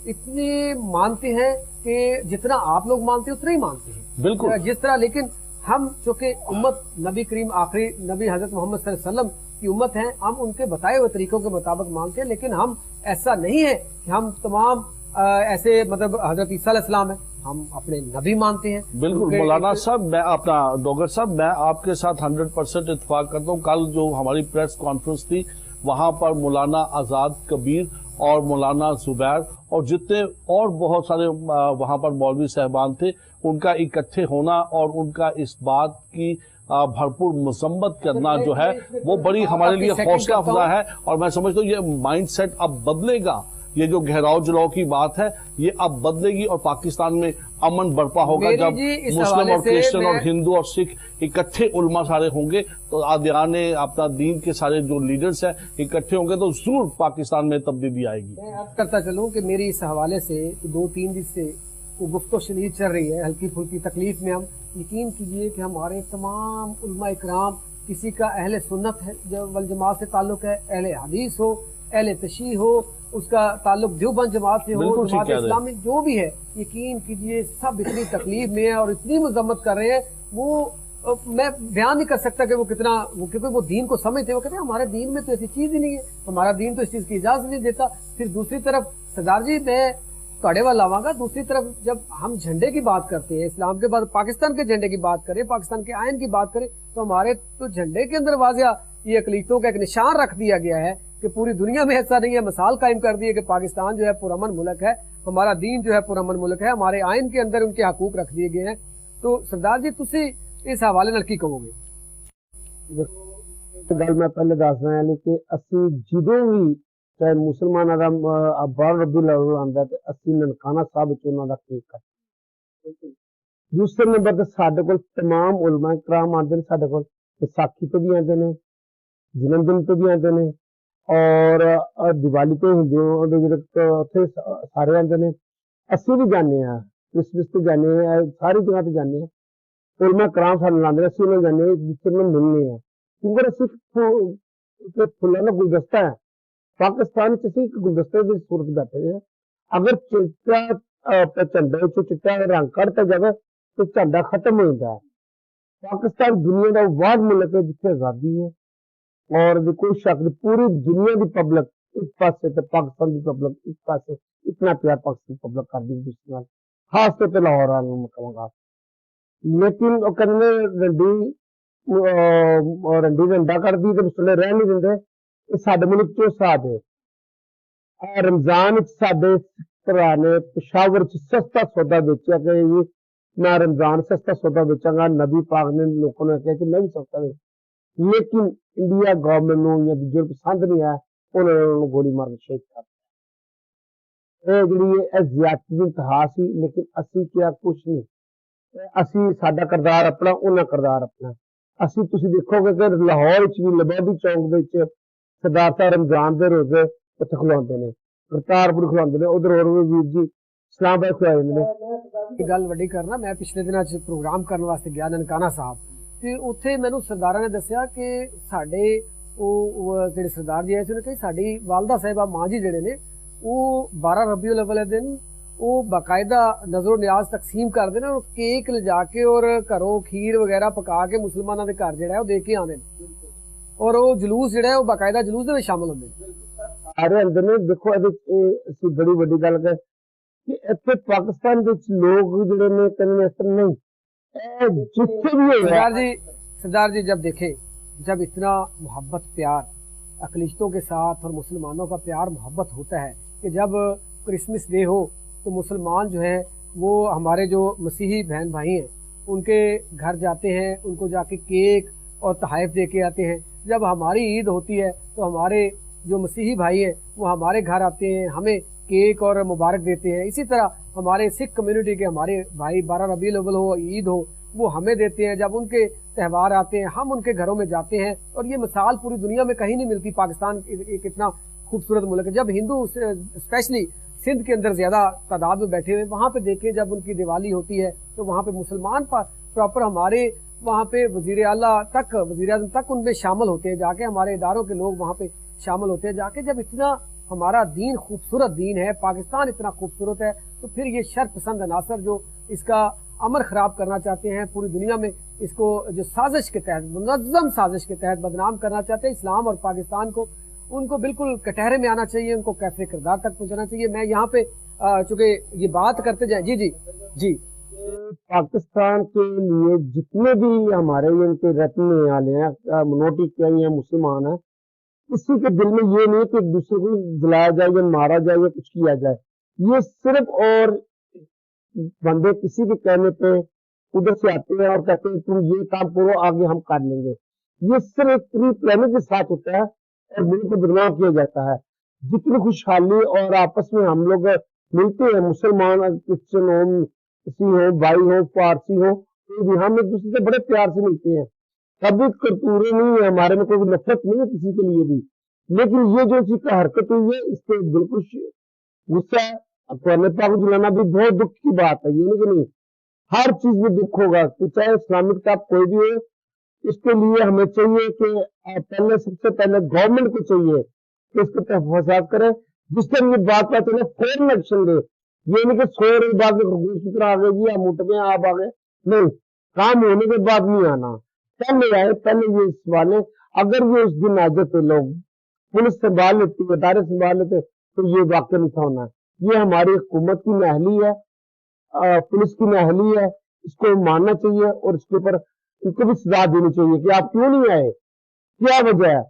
इतने मानते हैं कि जितना आप लोग मानते हैं उतना ही मानते हैं, बिल्कुल जिस तरह। लेकिन हम चूंकि उम्मत नबी करीम आखिरी नबी हजरत मोहम्मद सल्लल्लाहु अलैहि वसल्लम की उम्मत है, हम उनके बताए हुए तरीकों के मुताबिक मानते हैं। लेकिन हम ऐसा नहीं है कि हम तमाम ऐसे मतलब हजरत ईसा अलैहिस्सलाम है, हम अपने नबी मानते हैं। बिल्कुल मौलाना साहब, मैं अपना डॉक्टर साहब, मैं आपके साथ 100% इत्तेफाक करता हूँ। कल जो हमारी प्रेस कॉन्फ्रेंस थी वहां पर मौलाना आजाद कबीर और मौलाना जुबैर और जितने और बहुत सारे वहां पर मौलवी साहबान थे, उनका इकट्ठे होना और उनका इस बात की भरपूर मजम्मत करना जो है वो बड़ी हमारे लिए हौसला अफजा है। और मैं समझता हूँ ये माइंड सेट अब बदलेगा, ये जो घेराव जलाव की बात है ये अब बदलेगी और पाकिस्तान में अमन बर्पा होगा जब मुस्लिम और क्रिश्चियन और हिंदू और सिख इकट्ठे उलमा सारे होंगे, तो आदियाने अपना दीन के सारे जो लीडर्स हैं इकट्ठे होंगे तो जरूर पाकिस्तान में तब्दीली आएगी। मैं अर्ज करता चलूं कि मेरी इस हवाले से 2-3 दिन से वो गुफ्तो शनीद चल रही है, हल्की फुल्की तकलीफ में। हम यकीन कीजिए कि हमारे तमाम उलमा इकराम, किसी का अहले सुन्नत है जो वल जमात से ताल्लुक है, अहले हदीस हो, अहले तशी हो, उसका ताल्लुक देवबंद जमात से हो, जमात इस्लामी जो भी है, यकीन कीजिए सब इतनी तकलीफ में है और इतनी मजम्मत कर रहे हैं। वो मैं बयान नहीं कर सकता कि वो कितना, क्योंकि वो दीन को समझते हैं। वो कहते हैं हमारे दीन में तो ऐसी चीज ही नहीं है, हमारा दीन तो इस चीज की इजाजत नहीं देता। फिर दूसरी तरफ सरदार जी, मैं ਤੁਹਾਡੇ ਵੱਲ आवांगा, दूसरी तरफ जब हम झंडे की बात करते हैं, इस्लाम के बाद पाकिस्तान के झंडे की बात करें, पाकिस्तान के आयन की बात करें, तो हमारे तो झंडे के अंदर वाजिया ये अकलीतों का एक निशान रख दिया गया है कि पूरी दुनिया में ऐसा नहीं है। मिसाल कायम कर दी है कि पाकिस्तान जो है पुरअमन मुल्क है, हमारा दीन जो है पुरअमन मुल्क है, हमारे आयन के अंदर उनके हकूक रख दिए गए हैं। तो सरदार जी तुसी इस हवाले नाल की कहोगे? गल मैं पहले दस रहा है कि असी जदों भी चाहे मुसलमानों का बार रबी अव्वल आंदा ते असी ननकाना साहब उन्हां दा केक कटदे। दूसरे नंबर ते साडे कोल तमाम उलमा इकराम आंदे ने, साडे कोल विसाखी तो भी आंदे ने, जन्मदिन तो भी आंदे ने और दिवाली तो हिंदुओं दे उत्थे सारे आंदे ने। असी भी जाने आ, क्रिसमस तो जाने आ, सारी जगह ते जाने आ। उलमा इकराम सानू लांदे, असी उन्हां जाने एक दूसरे में मिलने आ, क्योंकि असी फुल्लां दा गुलदस्ता है। पाकिस्तान च एक गुलदस्ते की सूरत बैठे हैं। अगर चिट्टा झंडे चिट्टा रंग कढ़ता जाए तो झंडा खत्म हो जाता है। पाकिस्तान दुनिया का वाद मुल्क है जिथे आजादी है, اور कोई शक नहीं, पूरी दुनिया की पब्लिक एक पासे ते पाकिस्तान की पब्लिक एक पासे इतना प्यार पाकिस्तान पब्लिक कर दी दूसरी नाल, खास तौर पे लाहौर वालों में कहूँगा। लेकिन वो करने रंडी रंडा कर दी तो मुसले रह नहीं देंगे। ये साडे मुल्क चो साथ है। रमजान साडे भरा ने पेशावर च सस्ता सौदा बेचा कि ये मैं रमजान सस्ता सौदा बेचांगा, नबी पाक ने लोगों ने कहा कि मैं भी सस्ता बेच, लेकिन इंडिया गवर्नमेंट ਨੂੰ ਜਾਂ ਦੂਜੇ ਪਸੰਦ ਨਹੀਂ ਆਇਆ, ਉਹਨਾਂ ਨੇ ਉਹਨੂੰ ਗੋਲੀ ਮਾਰ ਕੇ ਸ਼ਹੀਦ ਕਰ ਦਿੱਤਾ। ਇਹ ਜਿਹੜੀ ਇਹ ਜ਼ਿਆਦਤੀ ਦੀ ਇੰਤਹਾ ਸੀ, ਲੇਕਿਨ ਅਸੀਂ ਕਿਹਾ ਕੁਛ ਨਹੀਂ, ਅਸੀਂ ਸਾਡਾ ਕਿਰਦਾਰ ਆਪਣਾ, ਉਹਨਾਂ ਕਿਰਦਾਰ ਆਪਣਾ। ਅਸੀਂ ਤੁਸੀਂ ਦੇਖੋਗੇ ਕਿ ਲਾਹੌਰ ਵਿੱਚ ਵੀ ਲਬੈਦੀ ਚੌਂਕ ਦੇ ਵਿੱਚ ਸਰਦਾਰ ਸਾਹਿਬ ਰਮਜ਼ਾਨ ਦੇ ਰੋਜ਼ੇ ਉੱਥੇ ਖੁਲਾਉਂਦੇ ਨੇ, ਕਰਤਾਰਪੁਰ ਖੁਲਾਉਂਦੇ ਨੇ, ਉਧਰ ਹੋਰ ਵੀ ਵੀਰ ਜੀ ਇਸਲਾਮਾਬਾਦ ਖੁਲਾ ਜਾਂਦੇ ਨੇ। ਇਹ ਗੱਲ ਵੱਡੀ ਕਰਨਾ, ਮੈਂ ਪਿਛਲੇ ਦਿਨਾਂ 'ਚ ਪ੍ਰੋਗਰਾਮ ਕਰਨ ਵਾਸਤੇ ਗਿਆ ਨਨਕਾਣਾ ਸਾਹਿਬ, ਤੇ ਉੱਥੇ ਮੈਨੂੰ ਸਰਦਾਰਾਂ ਨੇ ਦੱਸਿਆ ਕਿ ਸਾਡੇ ਉਹ ਜਿਹੜੇ ਸਰਦਾਰ ਜੀ ਆਏ ਸੀ, ਉਹਨੇ ਕਹੀ ਸਾਡੀ ਵਾਲਦਾ ਸਾਹਿਬਾ ਮਾਂ ਜੀ ਜਿਹੜੇ ਨੇ ਉਹ 12 ਰਬੀਉਲ ਅਵਲ ਦੇ ਦਿਨ ਉਹ ਬਾਕਾਇਦਾ ਨਜ਼ਰ ਨਿਆਜ਼ ਤਕਸੀਮ ਕਰਦੇ ਨੇ, ਉਹ ਕੇਕ ਲਿਜਾ ਕੇ ਔਰ ਘਰੋਂ ਖੀਰ ਵਗੈਰਾ ਪਕਾ ਕੇ ਮੁਸਲਮਾਨਾਂ ਦੇ ਘਰ ਜਿਹੜਾ ਉਹ ਦੇ ਕੇ ਆਉਂਦੇ ਨੇ, ਔਰ ਉਹ ਜਲੂਸ ਜਿਹੜਾ ਉਹ ਬਾਕਾਇਦਾ ਜਲੂਸ ਦੇ ਵਿੱਚ ਸ਼ਾਮਲ ਹੁੰਦੇ ਨੇ। ਸਾਰੇ ਅੰਦਰ ਨੇ। ਦੇਖੋ ਇਹਦੇ ਅਸੀਂ ਬੜੀ ਵੱਡੀ ਗੱਲ ਕਰ ਕਿ ਇੱਥੇ ਪਾਕਿਸਤਾਨ ਵਿੱਚ ਲੋਕ ਜਿਹੜੇ ਨੇ ਕਹਿੰਦੇ ਇਸ ਤਰ੍ਹਾਂ ਨਹੀਂ, जितने भी सरदार जी जब देखे, जब इतना मोहब्बत प्यार अकलिश्तों के साथ और मुसलमानों का प्यार मोहब्बत होता है कि जब क्रिसमस डे हो तो मुसलमान जो है वो हमारे जो मसीही बहन भाई हैं उनके घर जाते हैं, उनको जाके केक और तहाइफ दे के आते हैं। जब हमारी ईद होती है तो हमारे जो मसीही भाई हैं वो हमारे घर आते हैं, हमें केक और मुबारक देते हैं। इसी तरह हमारे सिख कम्युनिटी के हमारे भाई 12 रबीउल अव्वल हो, ईद हो, वो हमें देते हैं। जब उनके त्यौहार आते हैं हम उनके घरों में जाते हैं, और ये मिसाल पूरी दुनिया में कहीं नहीं मिलती। पाकिस्तान एक इतना खूबसूरत मुल्क है। जब हिंदू स्पेशली सिंध के अंदर ज्यादा तादाद में बैठे हुए, वहां पे देखें जब उनकी दिवाली होती है तो वहां पे मुसलमान प्रॉपर हमारे वहां पे वजीर आला तक, वजीर आज़म तक उनमें शामिल होते हैं, जाके हमारे इदारों के लोग वहां पे शामिल होते हैं जाके। जब इतना हमारा दीन खूबसूरत दीन है, पाकिस्तान इतना खूबसूरत है, तो फिर ये शर पसंद अनासर जो इसका अमर खराब करना चाहते हैं, पूरी दुनिया में इसको जो साजिश के तहत, मुनज़्ज़म साजिश के तहत बदनाम करना चाहते हैं इस्लाम और पाकिस्तान को, उनको बिल्कुल कटहरे में आना चाहिए, उनको कैफे किरदार तक पहुंचाना चाहिए। मैं यहाँ पे चूंकि ये बात करते जाए, जी जी जी, पाकिस्तान के लिए जितने भी हमारे इनके रखने वाले हैं, मिनोरिटी के हैं, मुसलमान हैं, किसी के दिल में ये नहीं कि एक दूसरे को जलाया जाए या मारा जाए या कुछ किया जाए। ये सिर्फ और बंदे किसी के कहने पे उधर से आते हैं और कहते हैं तुम ये काम करो, आगे हम कर लेंगे। ये सिर्फ प्री प्लानिंग के साथ होता है और मुल्क को बदनाम किया जाता है। जितनी खुशहाली और आपस में हम लोग मिलते हैं, मुसलमान क्रिश्चियन हो, किसी हो, भाई हो, पारसी हो, तो हम एक दूसरे से बड़े प्यार से मिलते हैं। कभी करतूरे नहीं है हमारे में, कोई नफरत नहीं है किसी के लिए भी। लेकिन ये जो चीज का हरकत हुई है, इससे बिल्कुल गुस्सा है। कुरान पाक जलाना भी बहुत दुख की बात है, ये नहीं कि नहीं, हर चीज में दुख होगा, तो चाहे इस्लामिक किताब कोई भी हो। इसके लिए हमें चाहिए कि पहले सबसे पहले गवर्नमेंट को चाहिए कि इसके तहफ़्फ़ुज़ात करे। जिस टाइम ये बात पता चले फौरन एक्शन ले। ये नहीं कि सो रही बात में आ गई, हम उठ गए आप आ गए, नहीं, काम होने के बाद नहीं आना, पहले आए, पहले ये सवाल है। अगर ये उस दिन आ जाते लोग, पुलिस संभाल लेती, अदारे संभाल लेते, तो ये वाकई नहीं था होना। ये हमारी हुकूमत की नाअहली है, पुलिस की नाअहली है, इसको मानना चाहिए और इसके ऊपर इनको भी सजा देनी चाहिए कि आप क्यों नहीं आए, क्या वजह है,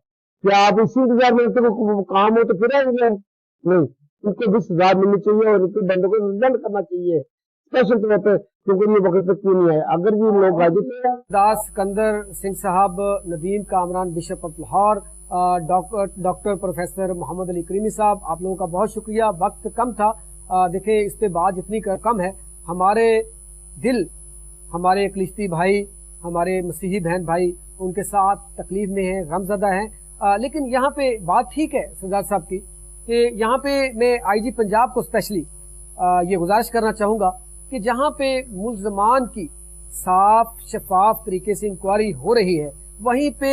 क्या आप इसी इंतजार में काम हो तो फिर आएंगे? नहीं, इनको भी सजा मिलनी चाहिए और इनके बंदों को दंड करना चाहिए स्पेशल तौर पर, क्योंकि ये वक्त पे क्यों नहीं आए। अगर ये लोग आ जाते, दास Sikandar Singh sahab, Nadeem Kamran bishop of Lahore, doctor professor Mohammad Ali Karimi sahab, आप लोगों का बहुत शुक्रिया। वक्त कम था, देखें इस पे बात जितनी कम है, हमारे दिल, हमारे अकलिश्ती भाई, हमारे मसीही बहन भाई उनके साथ तकलीफ में हैं, गमज़दा हैं। लेकिन यहाँ पे बात ठीक है सरदार साहब की कि यहाँ पे मैं आईजी पंजाब को स्पेशली ये गुजारिश करना चाहूँगा कि जहाँ पे मुल्ज़मान की साफ शफाफ तरीके से इंक्वायरी हो रही है, वहीं पे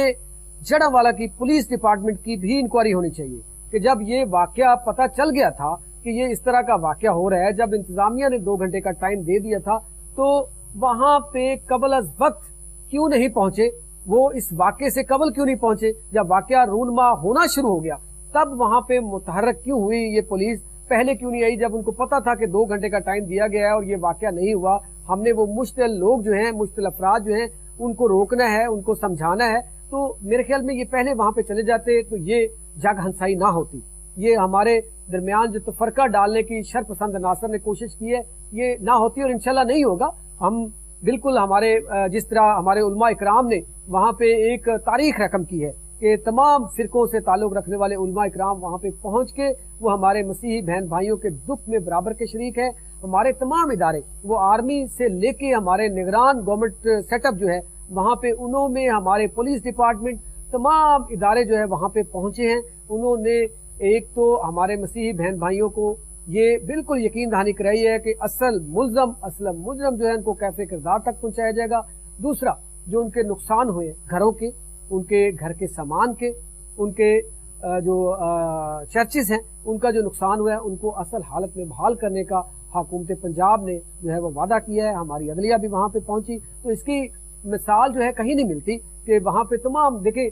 जड़ावाला की पुलिस डिपार्टमेंट की भी इंक्वायरी होनी चाहिए कि जब ये वाकया पता चल गया था कि ये इस तरह का वाकया हो रहा है, जब इंतजामिया ने 2 घंटे का टाइम दे दिया था, तो वहां पे कबल अज वक्त क्यों नहीं पहुंचे وہ اس واقعے سے قبل کیوں نہیں پہنچے؟ جب واقعہ رونما ہونا شروع ہو گیا تب وہاں پہ متحرک کیوں ہوئی یہ پولیس؟ پہلے کیوں نہیں آئی جب ان کو پتا تھا کہ 2 گھنٹے کا ٹائم دیا گیا ہے اور یہ واقعہ نہیں ہوا؟ ہم نے وہ مشتعل لوگ جو ہیں، مشتعل افراد جو ہیں، ان کو روکنا ہے، ان کو سمجھانا ہے، تو میرے خیال میں یہ پہلے وہاں پہ چلے جاتے تو یہ جگ ہنسائی نہ ہوتی. یہ ہمارے درمیان جو تفرقہ ڈالنے کی شر پسند عناصر نے کوشش کی ہے یہ نہ ہوتی، اور انشاءاللہ نہیں ہوگا. ہم بالکل ہمارے جس طرح ہمارے علماء اکرام نے وہاں پہ ایک تاریخ رقم کی ہے کہ تمام فرقوں سے تعلق رکھنے والے علماء اکرام وہاں پہ پہنچ کے وہ ہمارے مسیحی بہن بھائیوں کے دکھ میں برابر کے شریک ہیں. ہمارے تمام ادارے، وہ آرمی سے لے کے ہمارے نگران گورنمنٹ سیٹ اپ جو ہے وہاں پہ، انہوں میں ہمارے پولیس ڈپارٹمنٹ، تمام ادارے جو ہے وہاں پہ پہنچے ہیں. انہوں نے ایک تو ہمارے مسیحی بہن بھائیوں کو یہ بالکل یقین دہانی کرائی ہے کہ اصل مجرم جو ہے ان کو کیفے کردار تک پہنچایا جائے گا. دوسرا، جو ان کے نقصان ہوئے گھروں کے، ان کے گھر کے سامان کے، ان کے جو چرچز ہیں ان کا جو نقصان ہوا ہے ان کو اصل حالت میں بحال کرنے کا حکومت پنجاب نے جو ہے وہ وعدہ کیا ہے. ہماری عدلیہ بھی وہاں پہ پہنچی، تو اس کی مثال جو ہے کہیں نہیں ملتی کہ وہاں پہ تمام دیکھیں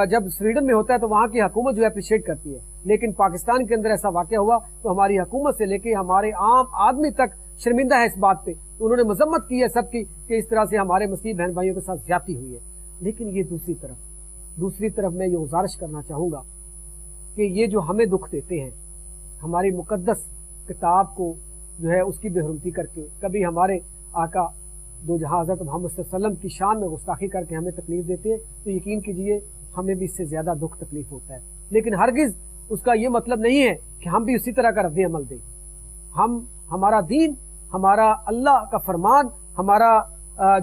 جب سویڈن میں ہوتا ہے تو وہاں کی حکومت جو ہے اپریشیٹ کرتی ہے، لیکن پاکستان کے اندر ایسا واقعہ ہوا تو ہماری حکومت سے لے کے ہمارے عام آدمی تک شرمندہ ہے اس بات پہ. انہوں نے مذمت کی ہے سب کی کہ اس طرح سے ہمارے مسیحی بہن بھائیوں کے ساتھ زیادتی ہوئی ہے. لیکن یہ دوسری طرف میں یہ گزارش کرنا چاہوں گا کہ یہ جو ہمیں دکھ دیتے ہیں، ہماری مقدس کتاب کو جو ہے اس کی بے حرمتی کر کے، کبھی ہمارے آقا دو جہاں حضرت محمد صلی اللہ علیہ وسلم کی شان میں گستاخی کر کے ہمیں تکلیف دیتے ہیں، تو یقین کیجئے ہمیں بھی اس سے زیادہ دکھ تکلیف ہوتا ہے. لیکن ہرگز اس کا یہ مطلب نہیں ہے کہ ہم بھی اسی طرح کا رد عمل دیں. ہمارا دین، ہمارا اللہ کا فرمان، ہمارا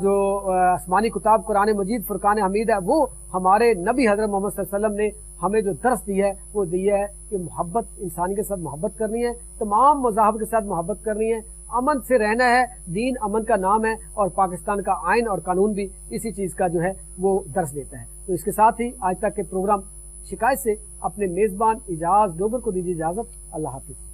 جو آسمانی کتاب قرآن مجید فرقان حمید ہے، وہ ہمارے نبی حضرت محمد صلی اللہ علیہ وسلم نے ہمیں جو درس دیا ہے وہ دیا ہے کہ محبت، انسانی کے ساتھ محبت کرنی ہے، تمام مذاہب کے ساتھ محبت کرنی ہے، امن سے رہنا ہے. دین امن کا نام ہے اور پاکستان کا آئین اور قانون بھی اسی چیز کا جو ہے وہ درس دیتا ہے. تو اس کے ساتھ ہی آج تک کے پروگرام شکایت سے اپنے میزبان اجاز ڈوگر کو دیجیے اجازت. اللہ حافظ.